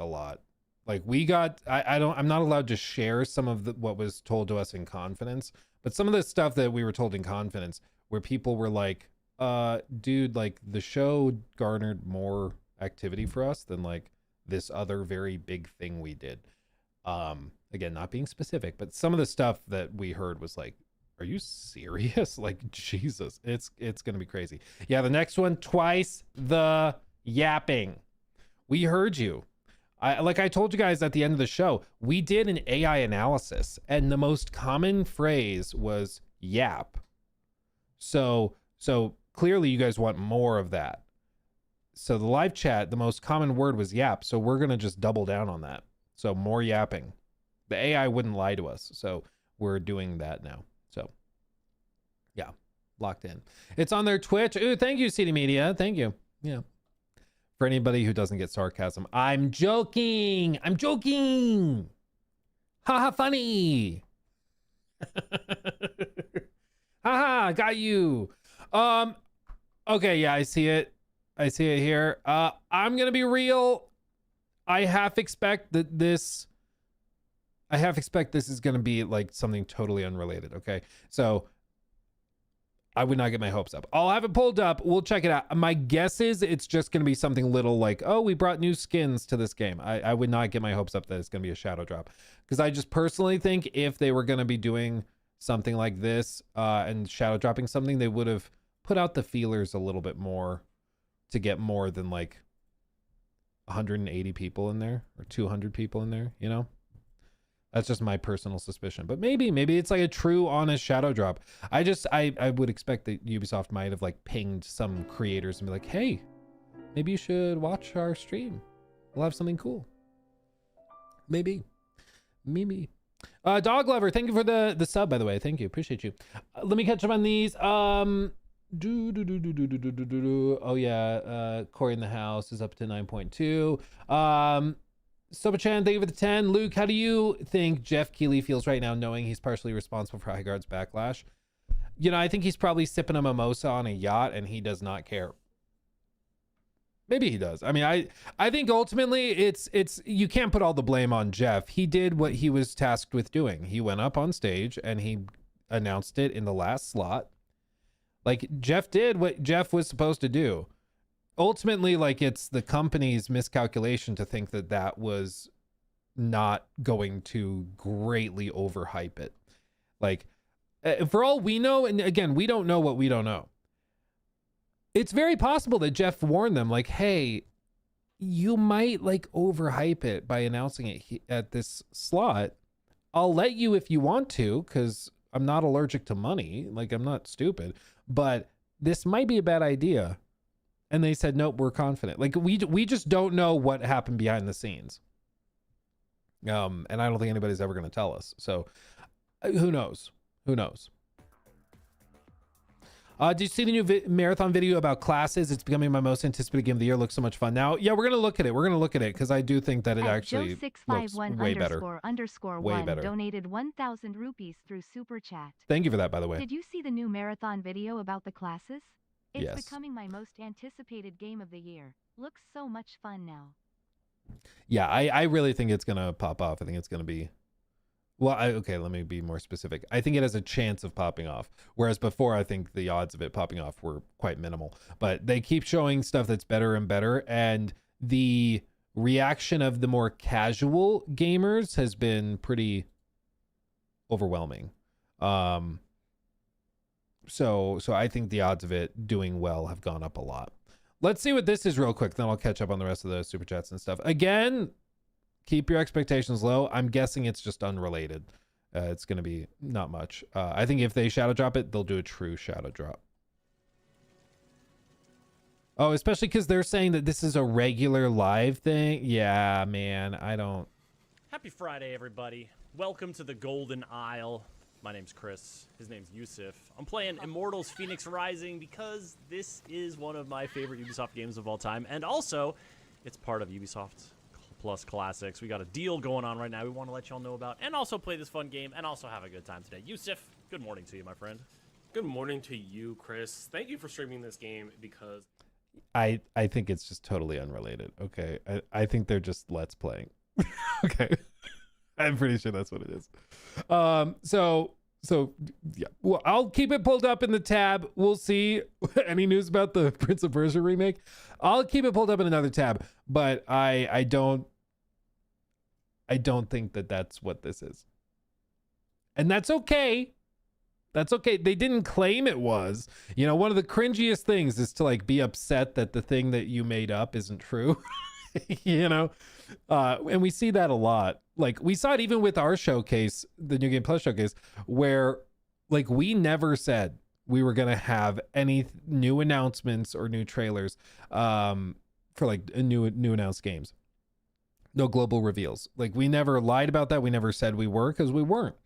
lot. Like we got, I'm not allowed to share some of what was told to us in confidence, but some of the stuff that we were told in confidence where people were like, dude, like the show garnered more activity for us than like this other very big thing we did. Again, not being specific, but some of the stuff that we heard was like, are you serious? Like, Jesus, it's going to be crazy. Yeah. The next one, twice the yapping. We heard you. Like I told you guys at the end of the show, we did an AI analysis and the most common phrase was yap. So clearly you guys want more of that. So the live chat, the most common word was yap. So we're going to just double down on that. So more yapping. The AI wouldn't lie to us. So we're doing that now. So yeah, locked in. It's on their Twitch. Ooh, thank you, CD Media. Thank you. Yeah. For anybody who doesn't get sarcasm, I'm joking. I'm joking. Haha, funny. Haha, got you. Okay, yeah, I see it. I see it here. I'm gonna be real. I half expect this is gonna be like something totally unrelated. Okay, so I would not get my hopes up. I'll have it pulled up. We'll check it out. My guess is it's just going to be something little like, oh, we brought new skins to this game. I would not get my hopes up that it's going to be a shadow drop. Because I just personally think if they were going to be doing something like this and shadow dropping something, they would have put out the feelers a little bit more to get more than like 180 people in there or 200 people in there, you know? That's just my personal suspicion, but maybe it's like a true honest shadow drop. I would expect that Ubisoft might have like pinged some creators and be like, hey, maybe you should watch our stream. We'll have something cool. Maybe. Dog Lover, thank you for the sub, by the way. Thank you. Appreciate you. Let me catch up on these. Oh yeah, Cory in the house is up to 9.2. Soba-chan, thank you for the 10. Luke, how do you think Jeff Keighley feels right now knowing he's partially responsible for Highguard's backlash? You know, I think he's probably sipping a mimosa on a yacht and he does not care. Maybe he does. I mean, I think ultimately it's you can't put all the blame on Jeff. He did what he was tasked with doing. He went up on stage and he announced it in the last slot. Like Jeff did what Jeff was supposed to do. Ultimately, like it's the company's miscalculation to think that was not going to greatly overhype it. Like for all we know, and again, we don't know what we don't know. It's very possible that Jeff warned them like, hey, you might like overhype it by announcing it at this slot. I'll let you if you want to, because I'm not allergic to money. Like I'm not stupid, but this might be a bad idea. And they said, nope, we're confident. Like we just don't know what happened behind the scenes. And I don't think anybody's ever going to tell us. So who knows? Who knows? Did you see the new marathon video about classes? It's becoming my most anticipated game of the year. Looks so much fun. Now, yeah, we're gonna look at it. We're gonna look at it because I do think that it actually looks way better. Way better. Donated 1,000 rupees through super chat. Thank you for that, by the way. Did you see the new marathon video about the classes? It's Yes. becoming my most anticipated game of the year. Looks so much fun now. Yeah, I really think it's gonna pop off. I think it's gonna be. Well, okay, let me be more specific. I think it has a chance of popping off. Whereas before, I think the odds of it popping off were quite minimal. But they keep showing stuff that's better and better. And the reaction of the more casual gamers has been pretty overwhelming. So I think the odds of it doing well have gone up a lot. Let's see what this is real quick. Then I'll catch up on the rest of the super chats and stuff. Again, keep your expectations low. I'm guessing it's just unrelated. It's going to be not much. I think if they shadow drop it, they'll do a true shadow drop. Oh, especially because they're saying that this is a regular live thing. Yeah, man, I don't. Happy Friday, everybody. Welcome to the Golden Isle. My name's Chris. His name's Yusuf. I'm playing Immortals Phoenix Rising because this is one of my favorite Ubisoft games of all time. And also, it's part of Ubisoft Plus Classics. We got a deal going on right now we want to let y'all know about, and also play this fun game and also have a good time today. Yusuf, good morning to you, my friend. Good morning to you, Chris. Thank you for streaming this game because I think it's just totally unrelated. Okay, I think they're just let's playing. Okay, I'm pretty sure that's what it is. So yeah, well, I'll keep it pulled up in the tab. We'll see any news about the Prince of Persia remake. I'll keep it pulled up in another tab, but I don't think that that's what this is. And that's okay. That's okay. They didn't claim it was. You know, one of the cringiest things is to like be upset that the thing that you made up isn't true. You know, and we see that a lot. Like we saw it even with our showcase, the New Game Plus showcase, where like we never said we were gonna have any new announcements or new trailers for like new announced games. No global reveals. Like we never lied about that. We never said we were, because we weren't.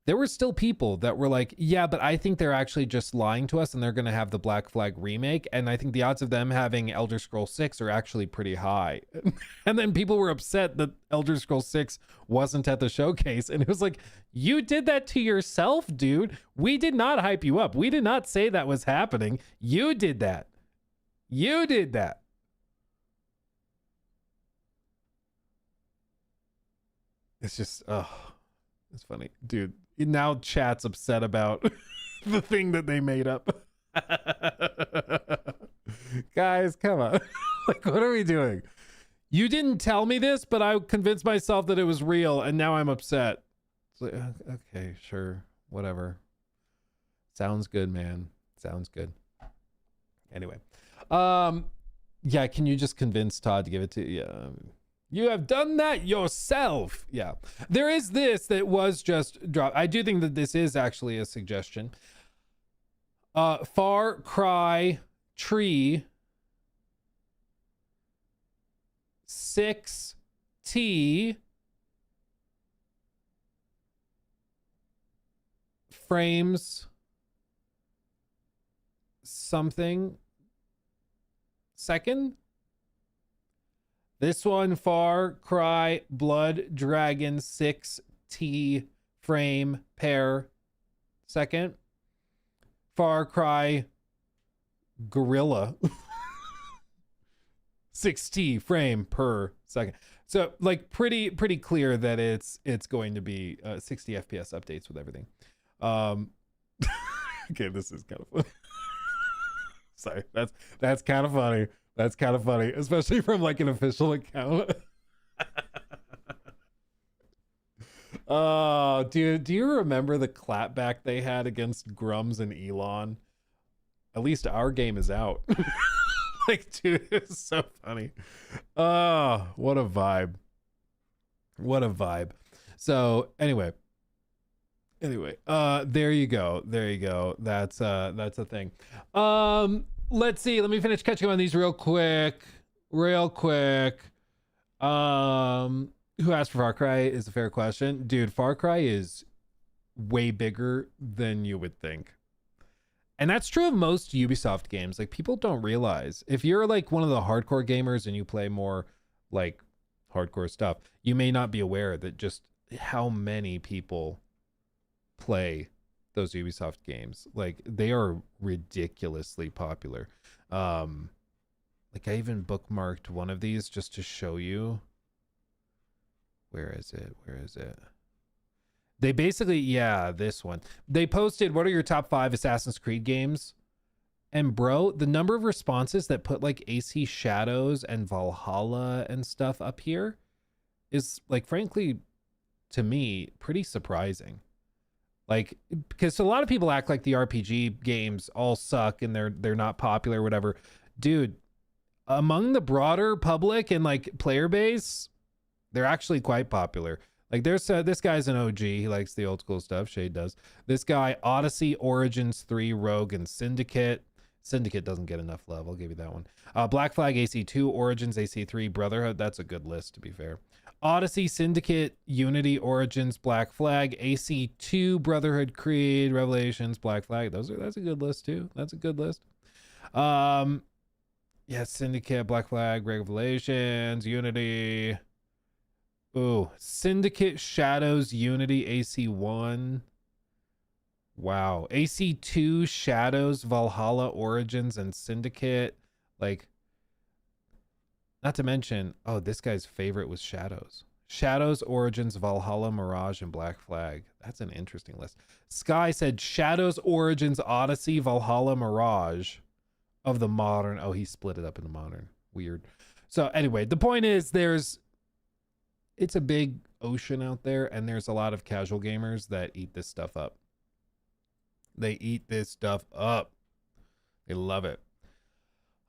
There were still people that were like, yeah, but I think they're actually just lying to us and they're going to have the Black Flag remake. And I think the odds of them having Elder Scrolls 6 are actually pretty high. And then people were upset that Elder Scrolls 6 wasn't at the showcase. And it was like, you did that to yourself, dude. We did not hype you up. We did not say that was happening. You did that. You did that. It's just, oh, it's funny. Dude, now chat's upset about the thing that they made up. Guys, come on. Like, what are we doing? You didn't tell me this, but I convinced myself that it was real, and now I'm upset. It's like, okay, sure, whatever. Sounds good, man. Sounds good. Anyway, yeah, can you just convince Todd to give it to you? Yeah. You have done that yourself. Yeah. There is this that was just dropped. I do think that this is actually a suggestion. Far Cry Tree 6T frames something second. This one, Far Cry Blood Dragon 6T frame pair second. Far Cry Gorilla 6T frame per second. So like pretty clear that it's going to be 60 FPS updates with everything. Okay, this is kind of funny. Sorry, that's kind of funny. That's kind of funny, especially from like an official account. Oh, dude, do you remember the clapback they had against Grums and Elon? At least our game is out. Like, dude, it's so funny. Oh, what a vibe. What a vibe. So anyway, there you go. That's a thing. Let's see. Let me finish catching up on these real quick. Who asked for Far Cry is a fair question. Dude, Far Cry is way bigger than you would think. And that's true of most Ubisoft games. Like, people don't realize, if you're like one of the hardcore gamers and you play more like hardcore stuff, you may not be aware that just how many people play those Ubisoft games. Like, they are ridiculously popular. Like, I even bookmarked one of these just to show you. Where is it? They basically, yeah, this one. They posted, what are your top 5 Assassin's Creed games? And bro, the number of responses that put like AC Shadows and Valhalla and stuff up here is, like, frankly, to me, pretty surprising. Like, because a lot of people act like the RPG games all suck and they're not popular or whatever. Dude, among the broader public and like player base, they're actually quite popular. Like, there's this guy's an OG. He likes the old school stuff. Shade does. This guy, Odyssey, Origins 3, Rogue, and Syndicate. Syndicate doesn't get enough love. I'll give you that one. Black Flag, AC2, Origins, AC3, Brotherhood. That's a good list, to be fair. Odyssey, Syndicate, Unity, Origins, Black Flag, AC2, Brotherhood, Creed, Revelations, Black Flag. That's a good list too. That's a good list. Yeah, Syndicate, Black Flag, Revelations, Unity. Ooh, Syndicate, Shadows, Unity, AC1. Wow. AC2, Shadows, Valhalla, Origins, and Syndicate. Like, not to mention, oh, this guy's favorite was Shadows. Shadows, Origins, Valhalla, Mirage, and Black Flag. That's an interesting list. Sky said Shadows, Origins, Odyssey, Valhalla, Mirage of the modern. Oh, he split it up into modern. Weird. So anyway, the point is it's a big ocean out there, and there's a lot of casual gamers that eat this stuff up. They eat this stuff up. They love it.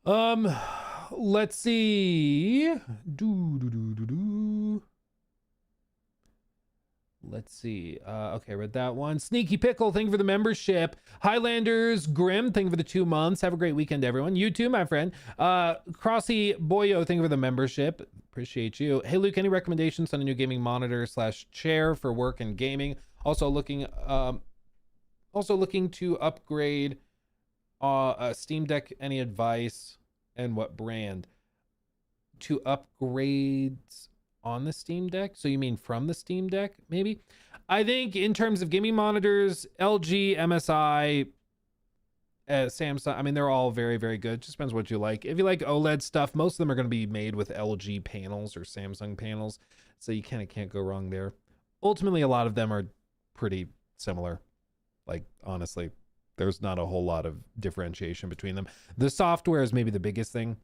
Let's see. Let's see. Okay, read that one. Sneaky Pickle, thank you for the membership. Highlanders Grim, thank you for the 2 months. Have a great weekend, everyone. You too, my friend. Crossy Boyo, thank you for the membership. Appreciate you. Hey, Luke, any recommendations on a new gaming monitor / chair for work and gaming? Also looking to upgrade a Steam Deck. Any advice and what brand? To upgrade on the Steam Deck? So you mean from the Steam Deck, maybe? I think in terms of gaming monitors, LG, MSI, Samsung, I mean, they're all very, very good. Just depends what you like. If you like OLED stuff, most of them are going to be made with LG panels or Samsung panels. So you kind of can't go wrong there. Ultimately, a lot of them are pretty similar. Like, honestly, there's not a whole lot of differentiation between them. The software is maybe the biggest thing.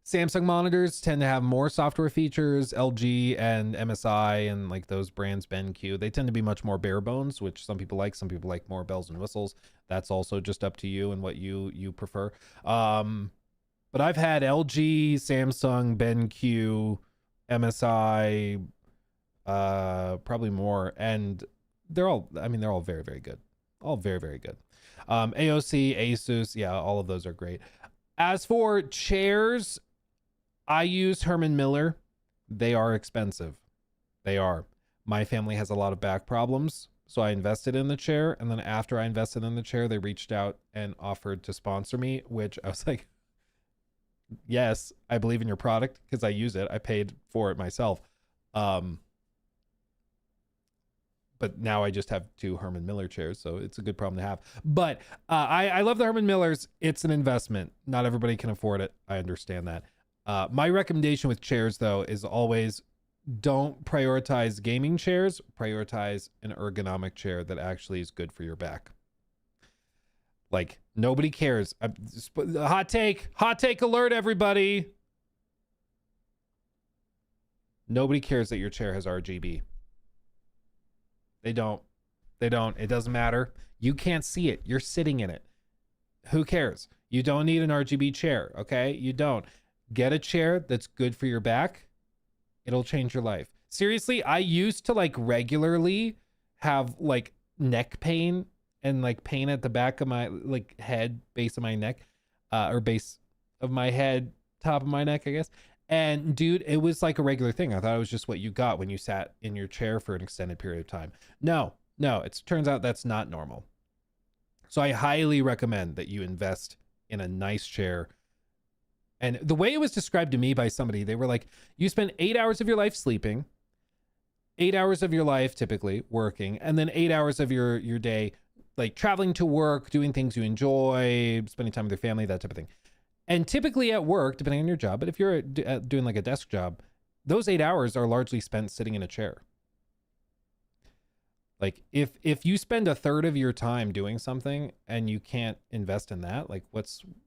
Samsung monitors tend to have more software features. LG and MSI and like those brands, BenQ, they tend to be much more bare bones, which some people like. Some people like more bells and whistles. That's also just up to you and what you prefer. But I've had LG, Samsung, BenQ, MSI, probably more, and they're all very, very good. All very, very good. AOC, Asus, yeah, all of those are great. As for chairs, I use Herman Miller. They are expensive. They are. My family has a lot of back problems, so I invested in the chair, and then after I invested in the chair, they reached out and offered to sponsor me, which I was like, yes, I believe in your product because I use it. I paid for it myself. But now I just have 2 Herman Miller chairs, so it's a good problem to have. But I love the Herman Millers. It's an investment. Not everybody can afford it. I understand that. My recommendation with chairs, though, is always don't prioritize gaming chairs. Prioritize an ergonomic chair that actually is good for your back. Like, nobody cares. Hot take alert, everybody. Nobody cares that your chair has RGB. They don't. It doesn't matter. You can't see it. You're sitting in it. Who cares? You don't need an RGB chair, okay? You don't. Get a chair that's good for your back. It'll change your life. Seriously, I used to like regularly have like neck pain and like pain at the back of my like head, base of my neck, or base of my head, top of my neck, I guess. And dude, it was like a regular thing. I thought it was just what you got when you sat in your chair for an extended period of time. No, it turns out that's not normal. So I highly recommend that you invest in a nice chair. And the way it was described to me by somebody, they were like, you spend 8 hours of your life sleeping, 8 hours of your life typically working, and then 8 hours of your day like traveling to work, doing things you enjoy, spending time with your family, that type of thing. And typically at work, depending on your job, but if you're doing like a desk job, those 8 hours are largely spent sitting in a chair. Like if you spend a third of your time doing something and you can't invest in that, like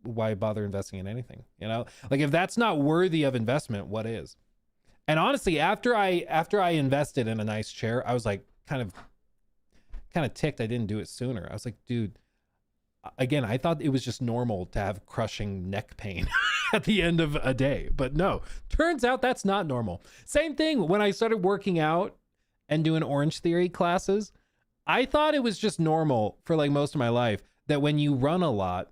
why bother investing in anything? You know, like if that's not worthy of investment, what is? And honestly, after I invested in a nice chair, I was like kind of ticked I didn't do it sooner. I was like, dude, again, I thought it was just normal to have crushing neck pain at the end of a day, but no, turns out that's not normal. Same thing when I started working out and doing Orange Theory classes. I thought it was just normal for like most of my life that when you run a lot,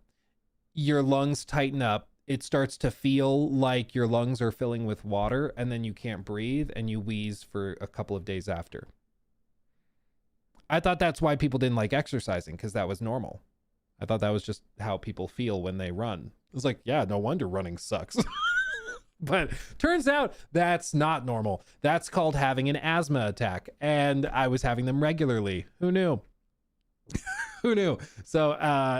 your lungs tighten up. It starts to feel like your lungs are filling with water, and then you can't breathe and you wheeze for a couple of days after. I thought that's why people didn't like exercising, because that was normal. I thought that was just how people feel when they run. It was like, yeah, no wonder running sucks. But turns out that's not normal. That's called having an asthma attack. And I was having them regularly. Who knew? Who knew? So,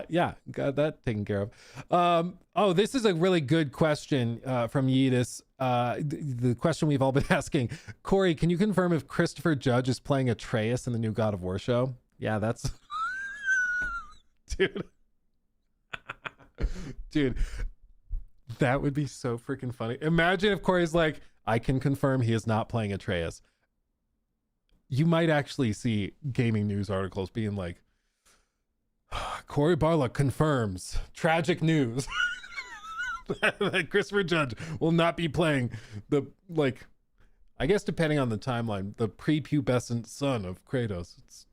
yeah, got that taken care of. Oh, this is a really good question from Yeetus. The question we've all been asking. Cory, can you confirm if Christopher Judge is playing Atreus in the new God of War show? Yeah, that's... Dude. Dude. That would be so freaking funny. Imagine if Cory's like, I can confirm he is not playing Atreus. You might actually see gaming news articles being like, Cory Barlog confirms tragic news that Christopher Judge will not be playing the, like, I guess depending on the timeline, the prepubescent son of Kratos. It's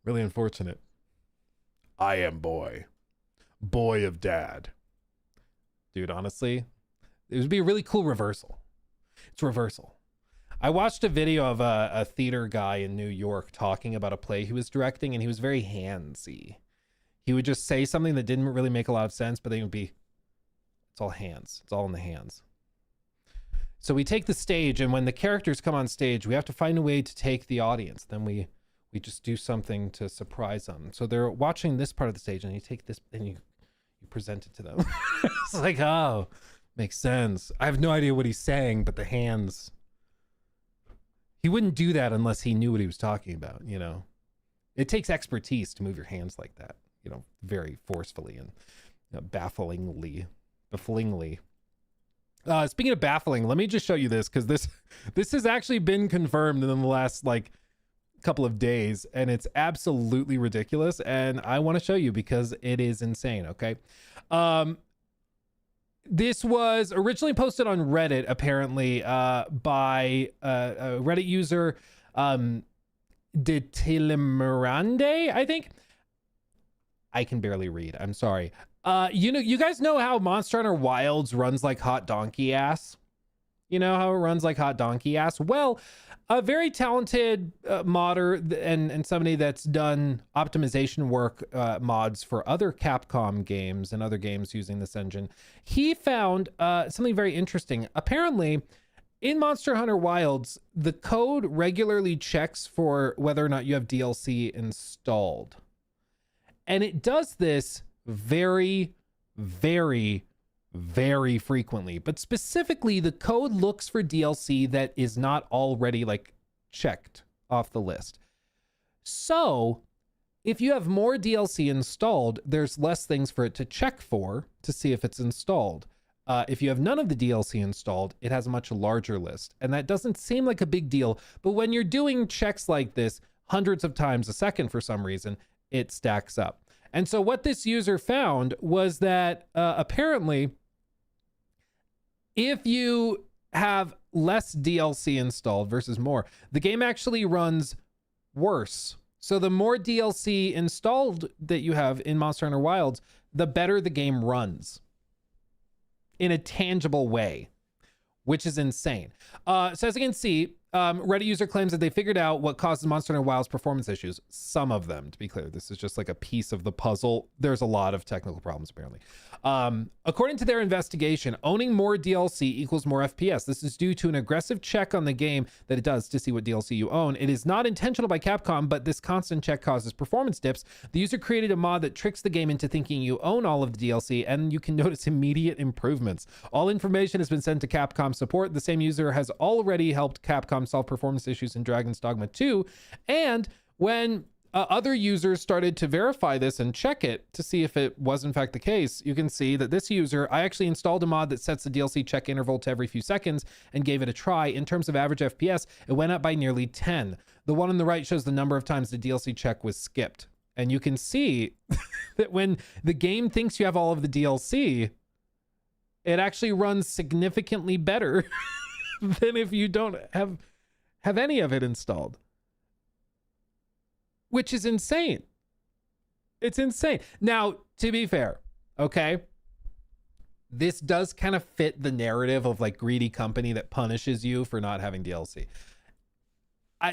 really unfortunate. I am boy of dad. Dude, honestly, it would be a really cool reversal. It's reversal. I watched a video of a theater guy in New York talking about a play he was directing, and he was very handsy. He would just say something that didn't really make a lot of sense, but then it would be, it's all hands. It's all in the hands. So we take the stage, and when the characters come on stage, we have to find a way to take the audience. Then we just do something to surprise them. So they're watching this part of the stage, and you take this, and you present it to them. It's like, oh, makes sense. I have no idea what he's saying, but the hands, he wouldn't do that unless he knew what he was talking about, you know. It takes expertise to move your hands like that, you know, very forcefully and bafflingly. Speaking of baffling, let me just show you this, because this has actually been confirmed in the last like couple of days, and it's absolutely ridiculous, and I want to show you because it is insane. Okay, this was originally posted on Reddit, apparently by a Reddit user, Detilimirande, I think. I can barely read, I'm sorry. You guys know how Monster Hunter Wilds runs like hot donkey ass? You know how it runs like hot donkey ass? Well, a very talented modder and somebody that's done optimization work, mods for other Capcom games and other games using this engine, he found something very interesting. Apparently, in Monster Hunter Wilds, the code regularly checks for whether or not you have DLC installed. And it does this very, very, very frequently, but specifically the code looks for DLC that is not already like checked off the list. So if you have more DLC installed, there's less things for it to check for to see if it's installed. If you have none of the DLC installed, it has a much larger list, and that doesn't seem like a big deal, but when you're doing checks like this hundreds of times a second for some reason, it stacks up. And so what this user found was that apparently if you have less DLC installed versus more, the game actually runs worse. So the more DLC installed that you have in Monster Hunter Wilds, the better the game runs in a tangible way. which is insane. So as you can see, Reddit user claims that they figured out what causes Monster Hunter Wilds performance issues. Some of them, to be clear. This is just like a piece of the puzzle. There's a lot of technical problems, apparently. According to their investigation, owning more DLC equals more FPS. This is due to an aggressive check on the game that it does to see what DLC you own. It is not intentional by Capcom, but this constant check causes performance dips. The user created a mod that tricks the game into thinking you own all of the DLC, and you can notice immediate improvements. All information has been sent to Capcom support. The same user has already helped Capcom solve performance issues in Dragon's Dogma 2. And when other users started to verify this and check it to see if it was in fact the case, you can see that this user, I actually installed a mod that sets the DLC check interval to every few seconds and gave it a try. In terms of average FPS, it went up by nearly 10. The one on the right shows the number of times the DLC check was skipped. And you can see that when the game thinks you have all of the DLC, it actually runs significantly better than if you don't have any of it installed. Which is insane. It's insane. Now, to be fair, okay, this does kind of fit the narrative of like greedy company that punishes you for not having DLC.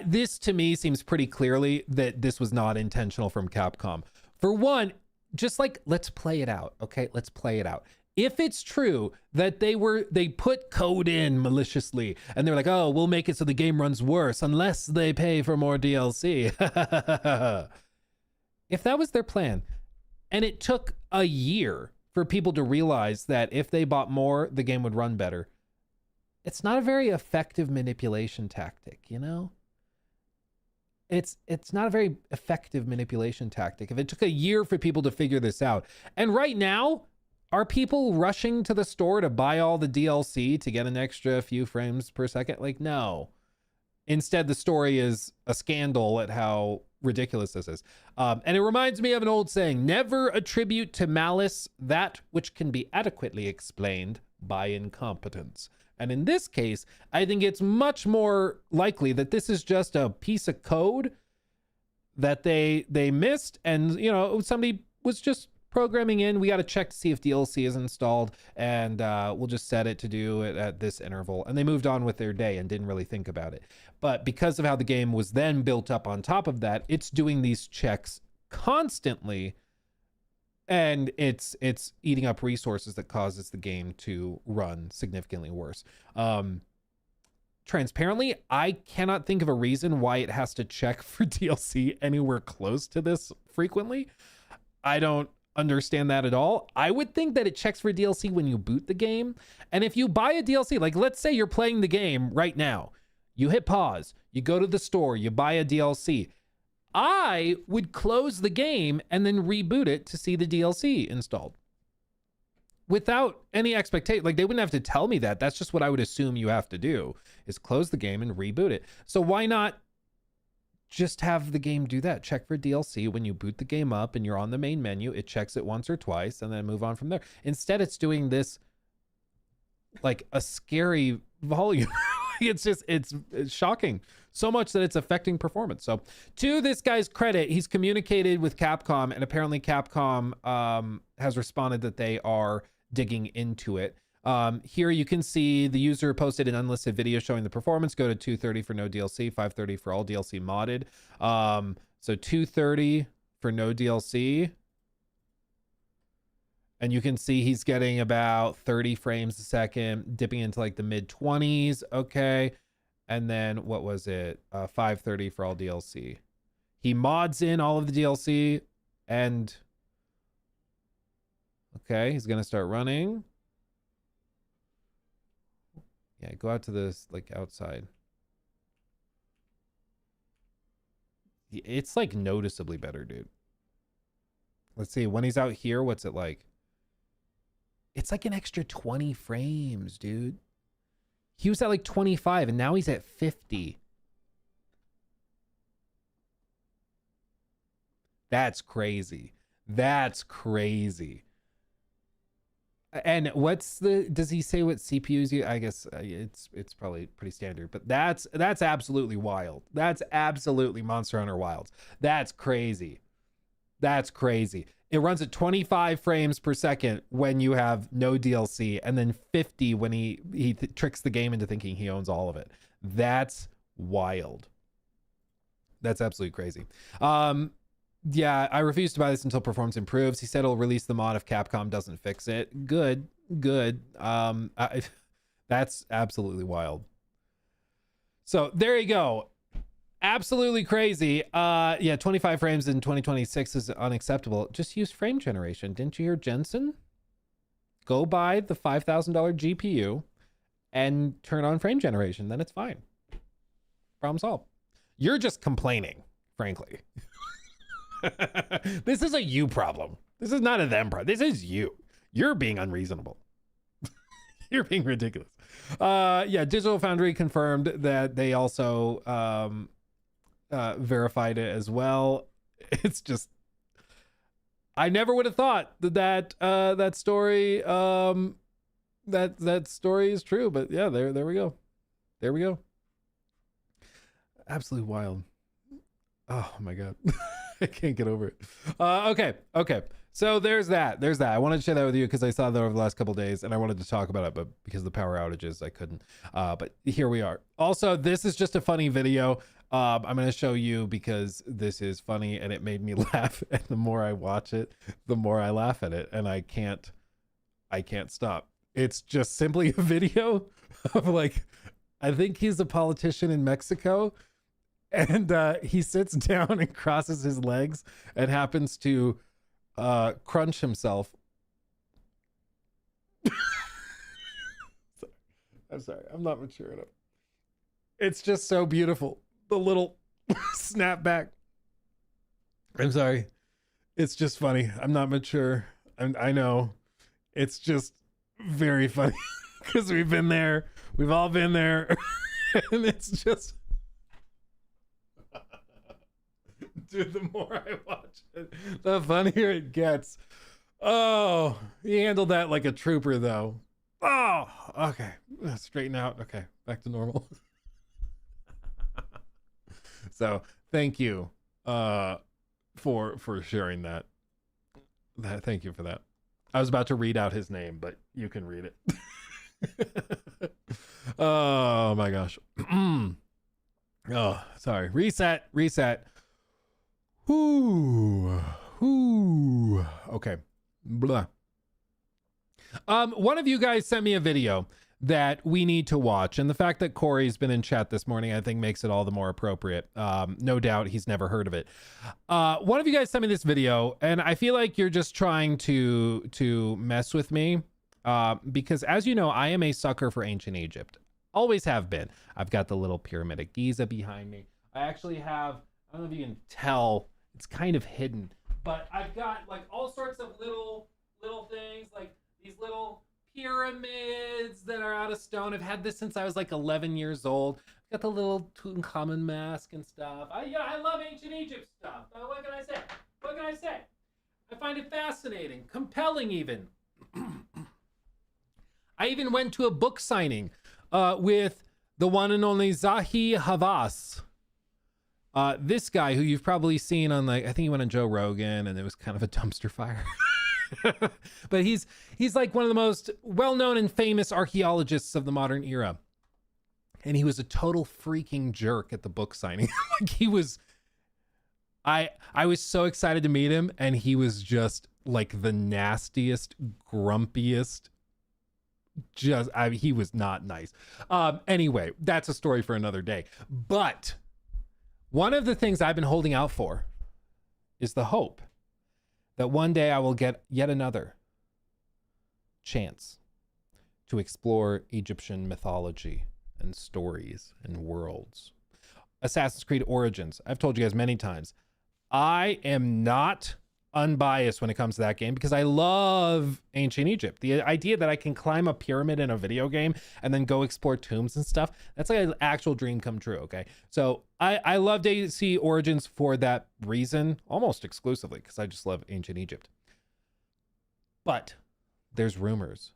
This to me seems pretty clearly that this was not intentional from Capcom. For one, just like, let's play it out, okay? Let's play it out. If it's true that they put code in maliciously and they're like, oh, we'll make it so the game runs worse unless they pay for more DLC. If that was their plan, and it took a year for people to realize that if they bought more, the game would run better, it's not a very effective manipulation tactic, you know? It's not a very effective manipulation tactic. If it took a year for people to figure this out, and right now, are people rushing to the store to buy all the DLC to get an extra few frames per second? Like, no. Instead, the story is a scandal at how ridiculous this is. And it reminds me of an old saying, never attribute to malice that which can be adequately explained by incompetence. And in this case, I think it's much more likely that this is just a piece of code that they missed, and, you know, somebody was just programming in, we got to check to see if DLC is installed, and we'll just set it to do it at this interval. And they moved on with their day and didn't really think about it. But because of how the game was then built up on top of that, it's doing these checks constantly, and it's eating up resources that causes the game to run significantly worse. Transparently, I cannot think of a reason why it has to check for DLC anywhere close to this frequently. I don't understand that at all. I would think that it checks for DLC when you boot the game. And if you buy a DLC, like let's say you're playing the game right now, you hit pause, you go to the store, you buy a DLC. I would close the game and then reboot it to see the DLC installed. Without any expectation, like they wouldn't have to tell me that. That's just what I would assume you have to do, is close the game and reboot it. So why not just have the game do that? Check for DLC when you boot the game up and you're on the main menu. It checks it once or twice and then move on from there. Instead, it's doing this like a scary volume. It's shocking so much that it's affecting performance. So to this guy's credit, he's communicated with Capcom, and apparently Capcom has responded that they are digging into it. Here you can see the user posted an unlisted video showing the performance. Go to 230 for no DLC, 530 for all DLC modded. So 230 for no DLC. And you can see he's getting about 30 frames a second, dipping into like the mid 20s. Okay. And then what was it? 530 for all DLC. He mods in all of the DLC, and okay, he's going to start running. Yeah, go out to this, like, outside. It's, like, noticeably better, dude. Let's see. When he's out here, what's it like? It's like an extra 20 frames, dude. He was at, like, 25, and now he's at 50. That's crazy. That's crazy. And what's the, does he say what CPUs you, I guess it's probably pretty standard, but that's absolutely wild. That's absolutely Monster Hunter Wilds. That's crazy. That's crazy. It runs at 25 frames per second when you have no DLC, and then 50 when he tricks the game into thinking he owns all of it. That's wild. That's absolutely crazy. Yeah, I refuse to buy this until performance improves. He said he'll release the mod if Capcom doesn't fix it. Good. That's absolutely wild. So there you go. Absolutely crazy. Yeah, 25 frames in 2026 is unacceptable. Just use frame generation. Didn't you hear Jensen? Go buy the $5,000 GPU and turn on frame generation. Then it's fine. Problem solved. You're just complaining, frankly. This is a you problem. This is not a them problem. This is you. You're being unreasonable. You're being ridiculous. Yeah, Digital Foundry confirmed that they also verified it as well. It's just, I never would have thought that that story that story is true, but yeah, there we go. There we go. Absolutely wild. Oh my god. I can't get over it. Okay. So there's that. I wanted to share that with you because I saw that over the last couple of days and I wanted to talk about it, but because of the power outages, I couldn't. But here we are. Also, this is just a funny video. I'm going to show you because this is funny and it made me laugh. And the more I watch it, the more I laugh at it. And I can't stop. It's just simply a video of like, I think he's a politician in Mexico. And he sits down and crosses his legs and happens to crunch himself. I'm sorry. I'm not mature enough. It's just so beautiful. The little snap back. I'm sorry. It's just funny. I'm not mature. I know. It's just very funny because we've been there. We've all been there. And it's just... Dude, the more I watch it, the funnier it gets. Oh, he handled that like a trooper, though. Oh, okay. Straighten out. Okay, back to normal. So, thank you for sharing that. Thank you for that. I was about to read out his name, but you can read it. Oh my gosh. Oh, sorry. Reset. Ooh. Okay. Blah. One of you guys sent me a video that we need to watch, and the fact that Cory's been in chat this morning, I think makes it all the more appropriate. No doubt he's never heard of it. One of you guys sent me this video, and I feel like you're just trying to mess with me, because as you know, I am a sucker for ancient Egypt. Always have been. I've got the little pyramid of Giza behind me. I actually have, I don't know if you can tell, it's kind of hidden, but I've got like all sorts of little things, like these little pyramids that are out of stone. I've had this since I was like 11 years old. I've got the little Tutankhamun mask and stuff. I love ancient Egypt stuff. What can I say? I find it fascinating, compelling even. I even went to a book signing with the one and only Zahi Hawass. This guy who you've probably seen on, like, I think he went on Joe Rogan and it was kind of a dumpster fire. But he's like one of the most well-known and famous archaeologists of the modern era. And he was a total freaking jerk at the book signing. Like he was, I was so excited to meet him, and he was just like the nastiest, grumpiest, he was not nice. Anyway, that's a story for another day. But one of the things I've been holding out for is the hope that one day I will get yet another chance to explore Egyptian mythology and stories and worlds. Assassin's Creed Origins. I've told you guys many times, I am not unbiased when it comes to that game because I love ancient Egypt. The idea that I can climb a pyramid in a video game and then go explore tombs and stuff, that's like an actual dream come true, okay? So I love AC Origins for that reason, almost exclusively, because I just love ancient Egypt. But there's rumors,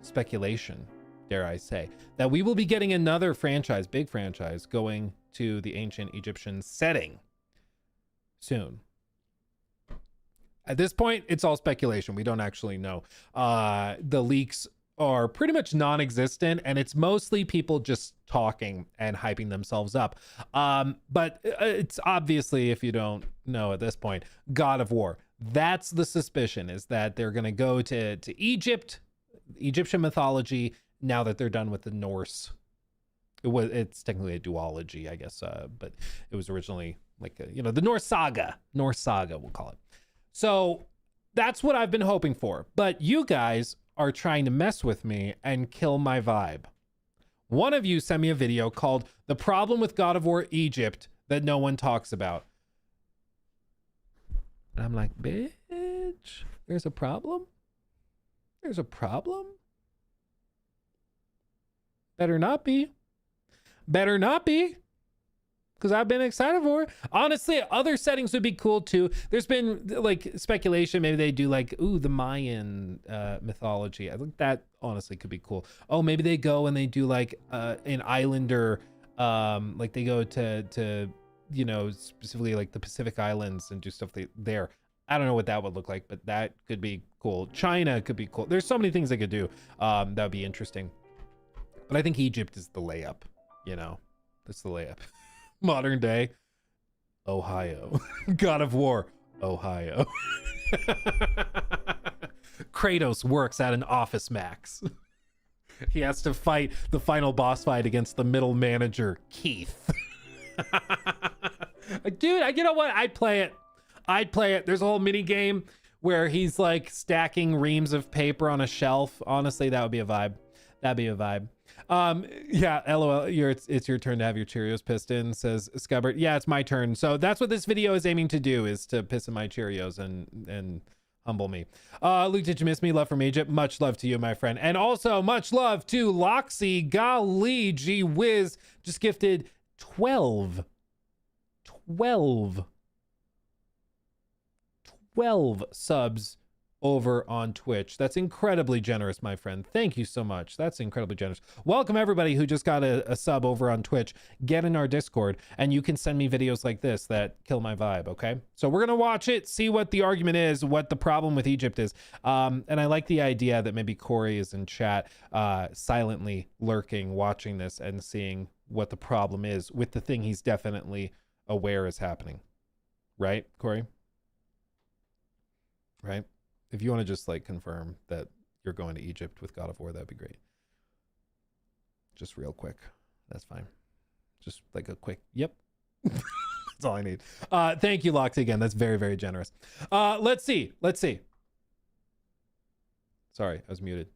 speculation, dare I say, that we will be getting another franchise, big franchise, going to the ancient Egyptian setting soon. At this point, it's all speculation. We don't actually know. The leaks are pretty much non-existent, and it's mostly people just talking and hyping themselves up. But it's obviously, if you don't know at this point, God of War. That's the suspicion, is that they're going to go to Egypt, Egyptian mythology, now that they're done with the Norse. It's technically a duology, I guess, but it was originally like, the Norse saga, we'll call it. So that's what I've been hoping for. But you guys are trying to mess with me and kill my vibe. One of you sent me a video called "The Problem with God of War Egypt That No One Talks About." And I'm like, bitch, there's a problem? There's a problem? Better not be. Better not be. Because I've been excited for it. Honestly, other settings would be cool too. There's been like speculation, maybe they do like, the Mayan mythology. I think that honestly could be cool. Oh, maybe they go and they do like an islander, like they go to specifically like the Pacific Islands and do stuff there. I don't know what that would look like, but that could be cool. China could be cool. There's so many things they could do. That would be interesting. But I think Egypt is the layup, that's the layup. Modern day Ohio. God of War, Ohio. Kratos works at an Office Max. He has to fight the final boss fight against the middle manager, Keith. Dude, you know what? I'd play it. There's a whole mini game where he's like stacking reams of paper on a shelf. Honestly, that would be a vibe. That'd be a vibe. Yeah, LOL, it's your turn to have your Cheerios pissed in, says Scubbert. Yeah, it's my turn. So that's what this video is aiming to do, is to piss in my Cheerios and humble me. Luke, did you miss me? Love from Egypt. Much love to you, my friend. And also much love to Loxy. Golly gee whiz, just gifted 12 subs over on Twitch. That's incredibly generous, my friend. Thank you so much. That's incredibly generous. Welcome everybody who just got a sub over on Twitch. Get in our Discord and you can send me videos like this that kill my vibe, okay? So we're gonna watch it, see what the argument is, what the problem with Egypt is. And I like the idea that maybe Cory is in chat, silently lurking, watching this and seeing what the problem is with the thing he's definitely aware is happening. Right, Cory? Right? If you want to just like confirm that you're going to Egypt with God of War, that'd be great. Just real quick. That's fine. Just like a quick, yep. That's all I need. Thank you, Loxy, again. That's very, very generous. Let's see. Sorry, I was muted.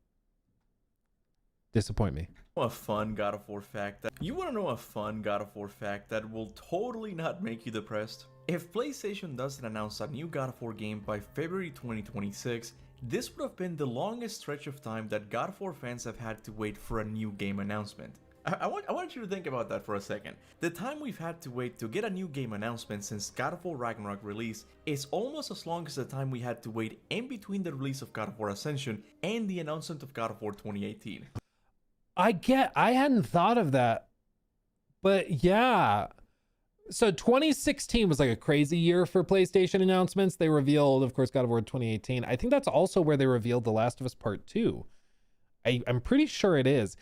Disappoint me. A fun God of War fact that you want to know a fun God of War fact that will totally not make you depressed? If PlayStation doesn't announce a new God of War game by February 2026, this would have been the longest stretch of time that God of War fans have had to wait for a new game announcement. I want you to think about that for a second. The time we've had to wait to get a new game announcement since God of War Ragnarok release is almost as long as the time we had to wait in between the release of God of War Ascension and the announcement of God of War 2018. I hadn't thought of that, but yeah. So 2016 was like a crazy year for PlayStation announcements. They revealed, of course, God of War 2018. I think that's also where they revealed The Last of Us Part 2. I'm pretty sure it is.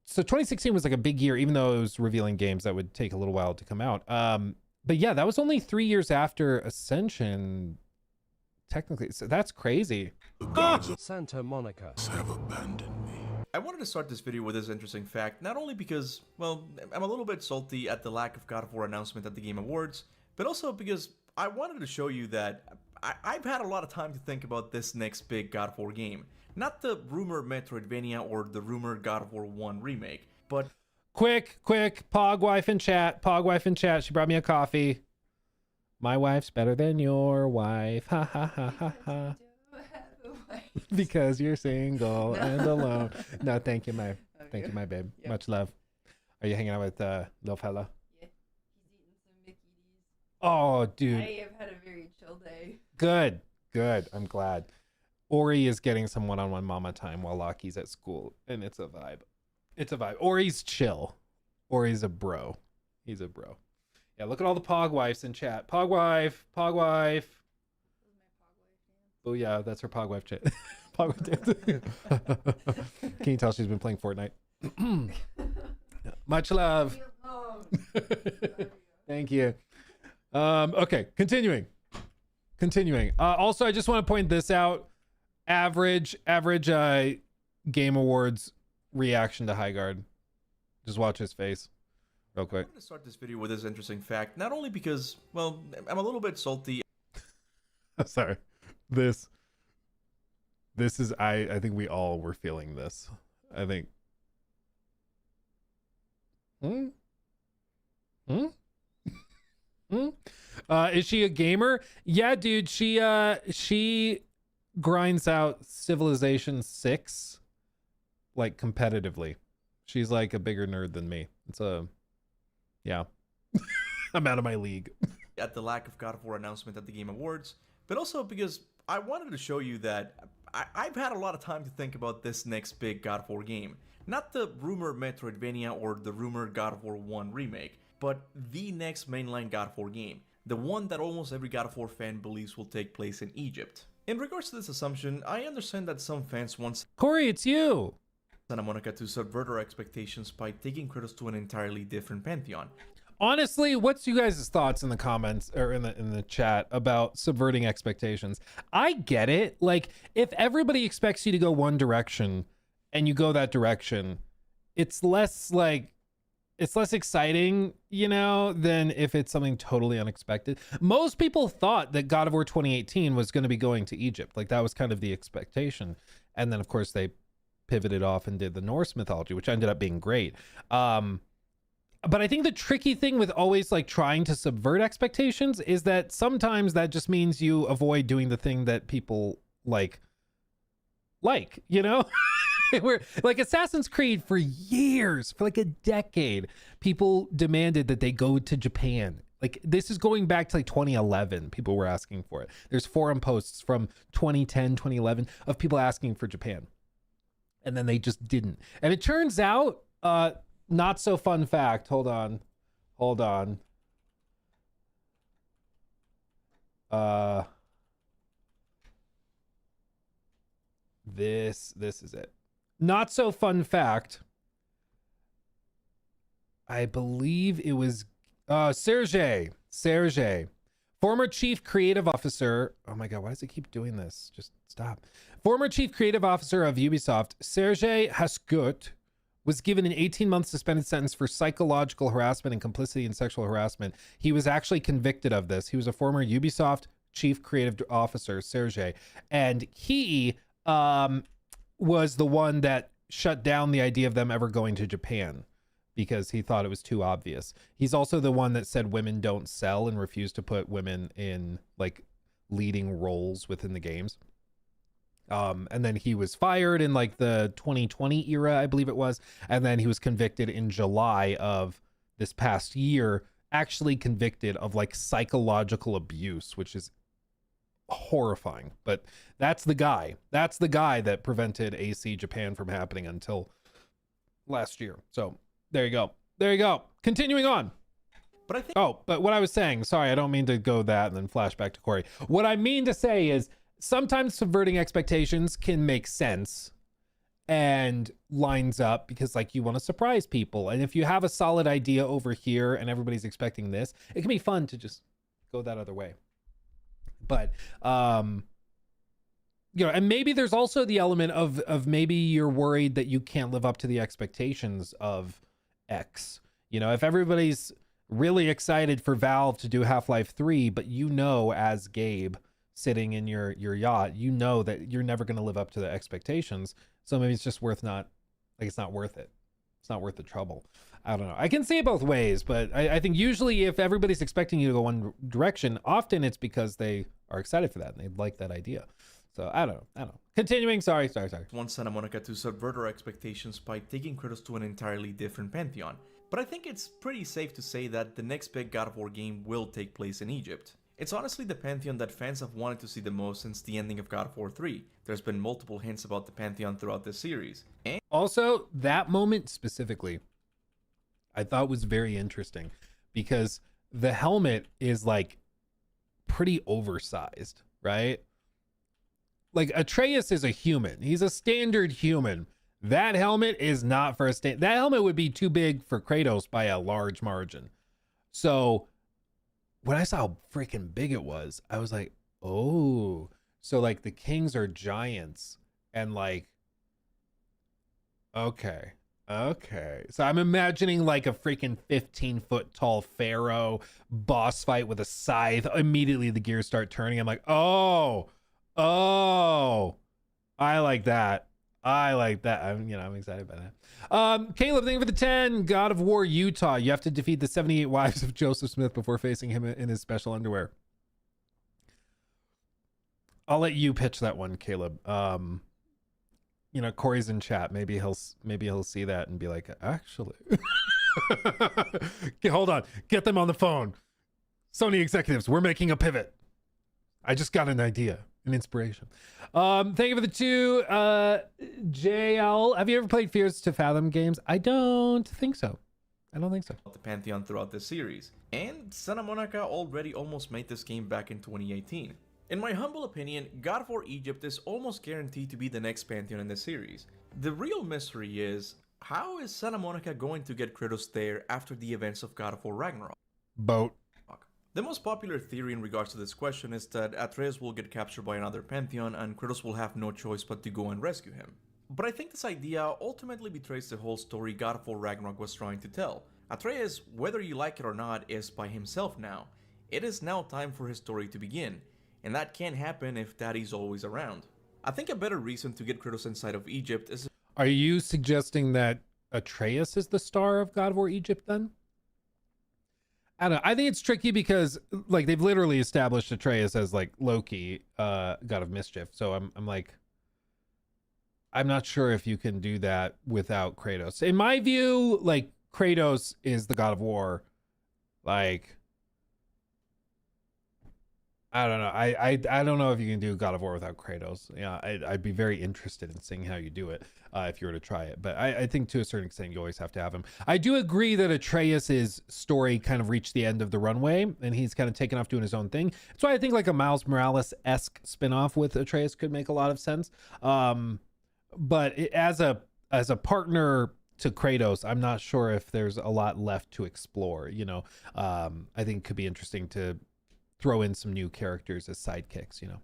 So 2016 was like a big year, even though it was revealing games that would take a little while to come out. But yeah, that was only 3 years after Ascension, technically. So that's crazy. Santa Monica Have abandoned me. I wanted to start this video with this interesting fact, not only because, well, I'm a little bit salty at the lack of God of War announcement at the Game Awards, but also because I wanted to show you that I've had a lot of time to think about this next big God of War game. Not the rumored Metroidvania or the rumored God of War 1 remake, but... Quick, Pog wife in chat, she brought me a coffee. My wife's better than your wife, ha ha ha ha ha. Because you're single and alone. No, thank you, my babe. Yep. Much love. Are you hanging out with little fella? Yeah, he's eating some Mickey D's. Oh, dude. I have had a very chill day. Good. I'm glad. Ori is getting some one-on-one mama time while Loki's at school, and it's a vibe. Ori's chill. Ori's a bro. He's a bro. Yeah, look at all the Pog wives in chat. Pog wife. Oh yeah, that's her Pogwife chat. Pogwife dance. Can you tell she's been playing Fortnite? Much love. Thank you. Okay, continuing. Also, I just want to point this out. Average Game Awards reaction to Highguard. Just watch his face real quick. I'm going to start this video with this interesting fact, not only because, well, I'm a little bit salty. Sorry. This is, I think we all were feeling this. I think. Is she a gamer? Yeah, dude, she grinds out Civilization 6 like competitively. She's like a bigger nerd than me. Yeah. I'm out of my league. At the lack of God of War announcement at the Game Awards, but also because I wanted to show you that I've had a lot of time to think about this next big God of War game. Not the rumored Metroidvania or the rumored God of War 1 remake, but the next mainline God of War game. The one that almost every God of War fan believes will take place in Egypt. In regards to this assumption, I understand that some fans want Cory, it's you! Santa Monica to subvert our expectations by taking Kratos to an entirely different pantheon. Honestly, what's you guys' thoughts in the comments or in the chat about subverting expectations? I get it. Like, if everybody expects you to go one direction and you go that direction, it's less exciting, you know, than if it's something totally unexpected. Most people thought that God of War 2018 was going to be going to Egypt. Like, that was kind of the expectation. And then, of course, they pivoted off and did the Norse mythology, which ended up being great. But I think the tricky thing with always like trying to subvert expectations is that sometimes that just means you avoid doing the thing that people like, you know? Where like Assassin's Creed for years, for like a decade, people demanded that they go to Japan. Like, this is going back to like 2011. People were asking for it. There's forum posts from 2010, 2011 of people asking for Japan. And then they just didn't. And it turns out, not so fun fact. Hold on. This is it. Not so fun fact. I believe it was Sergey, former chief creative officer. Oh my God, why does it keep doing this? Just stop. Former chief creative officer of Ubisoft, Sergey Haskut, was given an 18-month suspended sentence for psychological harassment and complicity in sexual harassment. He was actually convicted of this. He was a former Ubisoft chief creative officer, Sergey, and he was the one that shut down the idea of them ever going to Japan because he thought it was too obvious. He's also the one that said women don't sell and refused to put women in like leading roles within the games. And then he was fired in like the 2020 era, I believe it was. And then he was convicted in July of this past year, actually convicted of like psychological abuse, which is horrifying. But that's the guy that prevented AC Japan from happening until last year. So there you go. Continuing on. But I think but what I was saying, sorry, I don't mean to go that and then flash back to Cory. What I mean to say is sometimes subverting expectations can make sense and lines up because like you want to surprise people. And if you have a solid idea over here and everybody's expecting this, it can be fun to just go that other way. But, you know, and maybe there's also the element of maybe you're worried that you can't live up to the expectations of X. You know, if everybody's really excited for Valve to do Half-Life 3, but you know, as Gabe sitting in your yacht, you know that you're never going to live up to the expectations. So maybe it's just it's not worth it. It's not worth the trouble. I don't know. I can see it both ways, but I think usually if everybody's expecting you to go one direction, often it's because they are excited for that and they like that idea. So I don't know. Continuing. Sorry. want Santa Monica to subvert our expectations by taking Kratos to an entirely different pantheon. But I think it's pretty safe to say that the next big God of War game will take place in Egypt. It's honestly the pantheon that fans have wanted to see the most since the ending of God of War 3. There's been multiple hints about the pantheon throughout this series. And also, that moment specifically, I thought was very interesting because the helmet is like pretty oversized, right? like Atreus is a human. He's a standard human. That helmet is not for a that helmet would be too big for Kratos by a large margin. So when I saw how freaking big it was, I was like, oh, so like the kings are giants and like, okay. So I'm imagining like a freaking 15-foot tall pharaoh boss fight with a scythe. Immediately the gears start turning. I'm like, oh, I like that. I'm excited by that. Caleb, thank you for the 10. God of War Utah. You have to defeat the 78 wives of Joseph Smith before facing him in his special underwear. I'll let you pitch that one, Caleb. Cory's in chat. Maybe he'll see that and be like, actually, okay, hold on, get them on the phone. Sony executives, we're making a pivot. I just got an idea, an inspiration. Thank you for the 2. JL, have you ever played Fears to Fathom games? I don't think so. The Pantheon throughout this series, and Santa Monica already almost made this game back in 2018. In my humble opinion, God of War Egypt is almost guaranteed to be the next Pantheon in the series. The real mystery is, how is Santa Monica going to get Kratos there after the events of God of War Ragnarok? Boat. The most popular theory in regards to this question is that Atreus will get captured by another Pantheon and Kratos will have no choice but to go and rescue him. But I think this idea ultimately betrays the whole story God of War Ragnarok was trying to tell. Atreus, whether you like it or not, is by himself now. It is now time for his story to begin. And that can't happen if Daddy's always around. I think a better reason to get Kratos inside of Egypt is... Are you suggesting that Atreus is the star of God of War Egypt then? I don't know. I think it's tricky because like they've literally established Atreus as like Loki, god of mischief. So I'm like, I'm not sure if you can do that without Kratos. In my view, like Kratos is the god of war. Like, I don't know. I don't know if you can do God of War without Kratos. Yeah, I'd be very interested in seeing how you do it if you were to try it. But I think to a certain extent you always have to have him. I do agree that Atreus's story kind of reached the end of the runway and he's kind of taken off doing his own thing. So I think like a Miles Morales-esque spinoff with Atreus could make a lot of sense. But as a partner to Kratos, I'm not sure if there's a lot left to explore. You know, I think it could be interesting to throw in some new characters as sidekicks, you know.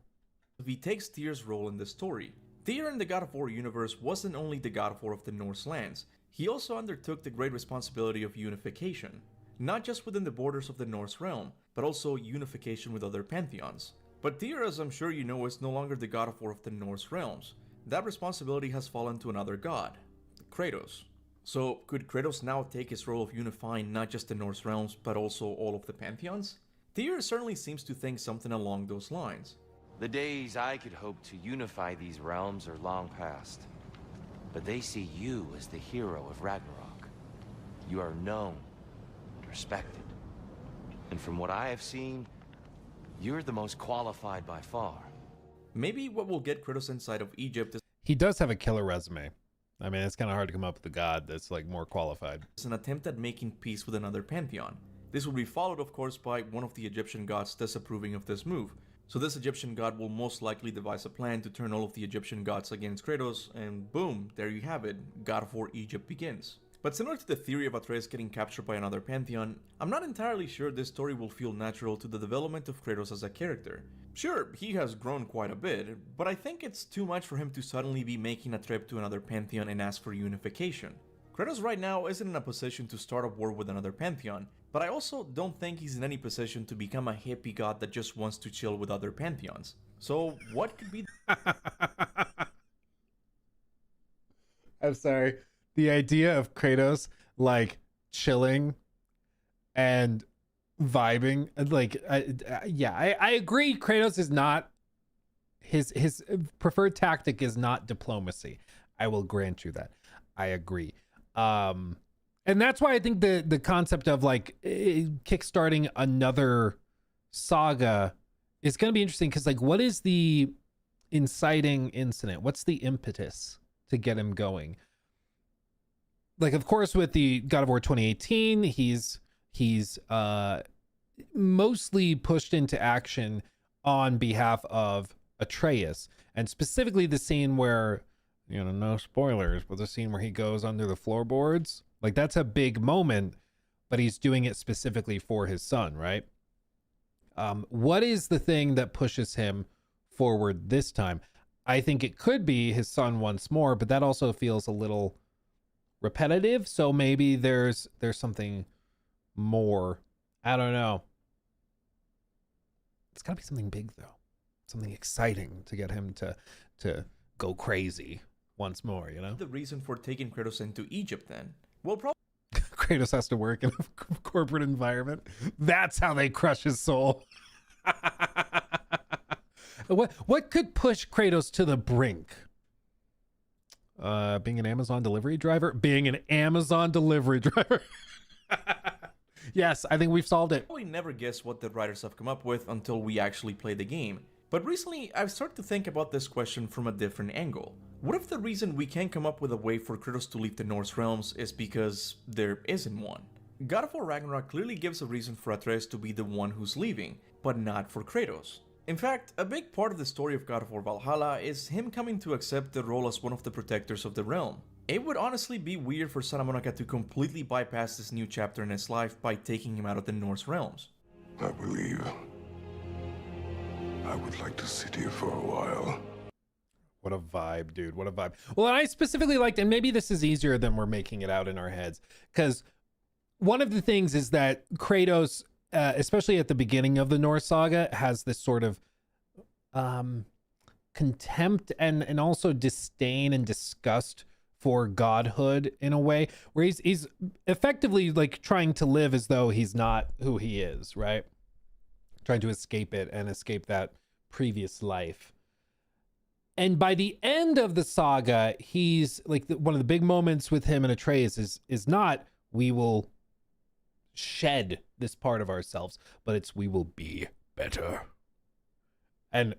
He takes Tyr's role in the story. Tyr in the God of War universe wasn't only the God of War of the Norse lands, he also undertook the great responsibility of unification, not just within the borders of the Norse realm, but also unification with other pantheons. But Tyr, as I'm sure you know, is no longer the God of War of the Norse realms. That responsibility has fallen to another god, Kratos. So could Kratos now take his role of unifying not just the Norse realms, but also all of the pantheons? Tyr certainly seems to think something along those lines. The days I could hope to unify these realms are long past. But they see you as the hero of Ragnarok. You are known and respected. And from what I have seen, you're the most qualified by far. Maybe what will get Kratos inside of Egypt is... He does have a killer resume. I mean, it's kind of hard to come up with a god that's like more qualified. It's an attempt at making peace with another pantheon. This will be followed, of course, by one of the Egyptian gods disapproving of this move. So this Egyptian god will most likely devise a plan to turn all of the Egyptian gods against Kratos, and boom, there you have it, God of War Egypt begins. But similar to the theory of Atreus getting captured by another pantheon, I'm not entirely sure this story will feel natural to the development of Kratos as a character. Sure, he has grown quite a bit, but I think it's too much for him to suddenly be making a trip to another pantheon and ask for unification. Kratos right now isn't in a position to start a war with another pantheon, but I also don't think he's in any position to become a hippie god that just wants to chill with other pantheons. So what could be... I'm sorry. The idea of Kratos like chilling and vibing, like, I agree. Kratos is not, his preferred tactic is not diplomacy. I will grant you that. I agree. And that's why I think the concept of like kickstarting another saga is going to be interesting, because like, what is the inciting incident? What's the impetus to get him going? Like, of course, with the God of War 2018, he's mostly pushed into action on behalf of Atreus, and specifically the scene where, you know, no spoilers, but the scene where he goes under the floorboards, like that's a big moment, but he's doing it specifically for his son, right? What is the thing that pushes him forward this time? I think it could be his son once more, but that also feels a little repetitive. So maybe there's something more. I don't know. It's got to be something big though, something exciting to get him to go crazy once more. You know, The reason for taking Kratos into Egypt then? Well, probably Kratos has to work in a corporate environment. That's how they crush his soul. What could push Kratos to the brink? Being an Amazon delivery driver? Being an Amazon delivery driver. Yes, I think we've solved it. we never guess what the writers have come up with until we actually play the game. But recently, I've started to think about this question from a different angle. What if the reason we can't come up with a way for Kratos to leave the Norse realms is because there isn't one? God of War Ragnarok clearly gives a reason for Atreus to be the one who's leaving, but not for Kratos. In fact, a big part of the story of God of War Valhalla is him coming to accept the role as one of the protectors of the realm. It would honestly be weird for Santa Monica to completely bypass this new chapter in his life by taking him out of the Norse realms. I believe I would like to sit here for a while. What a vibe, dude. What a vibe. Well, I specifically liked, and maybe this is easier than we're making it out in our heads, because one of the things is that Kratos, especially at the beginning of the Norse saga, has this sort of contempt and also disdain and disgust for godhood in a way, where he's effectively like trying to live as though he's not who he is, right? Trying to escape it and escape that previous life. And by the end of the saga, he's like one of the big moments with him and Atreus is not we will shed this part of ourselves, but it's we will be better. And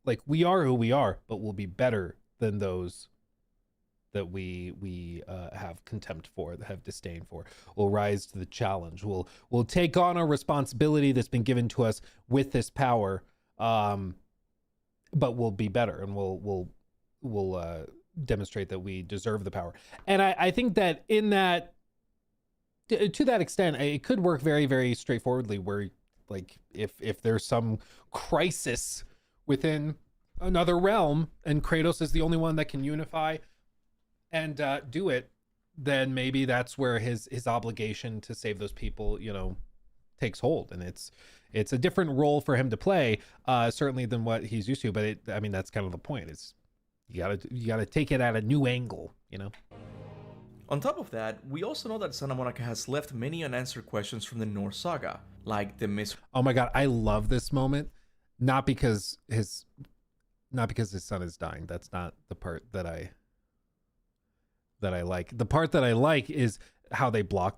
like we are who we are, but we'll be better than those that we have contempt for, that have disdain for. We'll rise to the challenge. We'll take on our responsibility that's been given to us with this power, but we'll be better, and we'll demonstrate that we deserve the power. And I think that in that, to that extent, it could work very, very straightforwardly, where like if there's some crisis within another realm and Kratos is the only one that can unify and do it, then maybe that's where his obligation to save those people, you know, takes hold, and it's a different role for him to play, certainly than what he's used to. But I mean, that's kind of the point. Is you gotta take it at a new angle, you know. On top of that, we also know that Santa Monica has left many unanswered questions from the Norse saga, like the Oh my god, I love this moment. Not because his son is dying. That's not the part that I like. The part that I like is how they block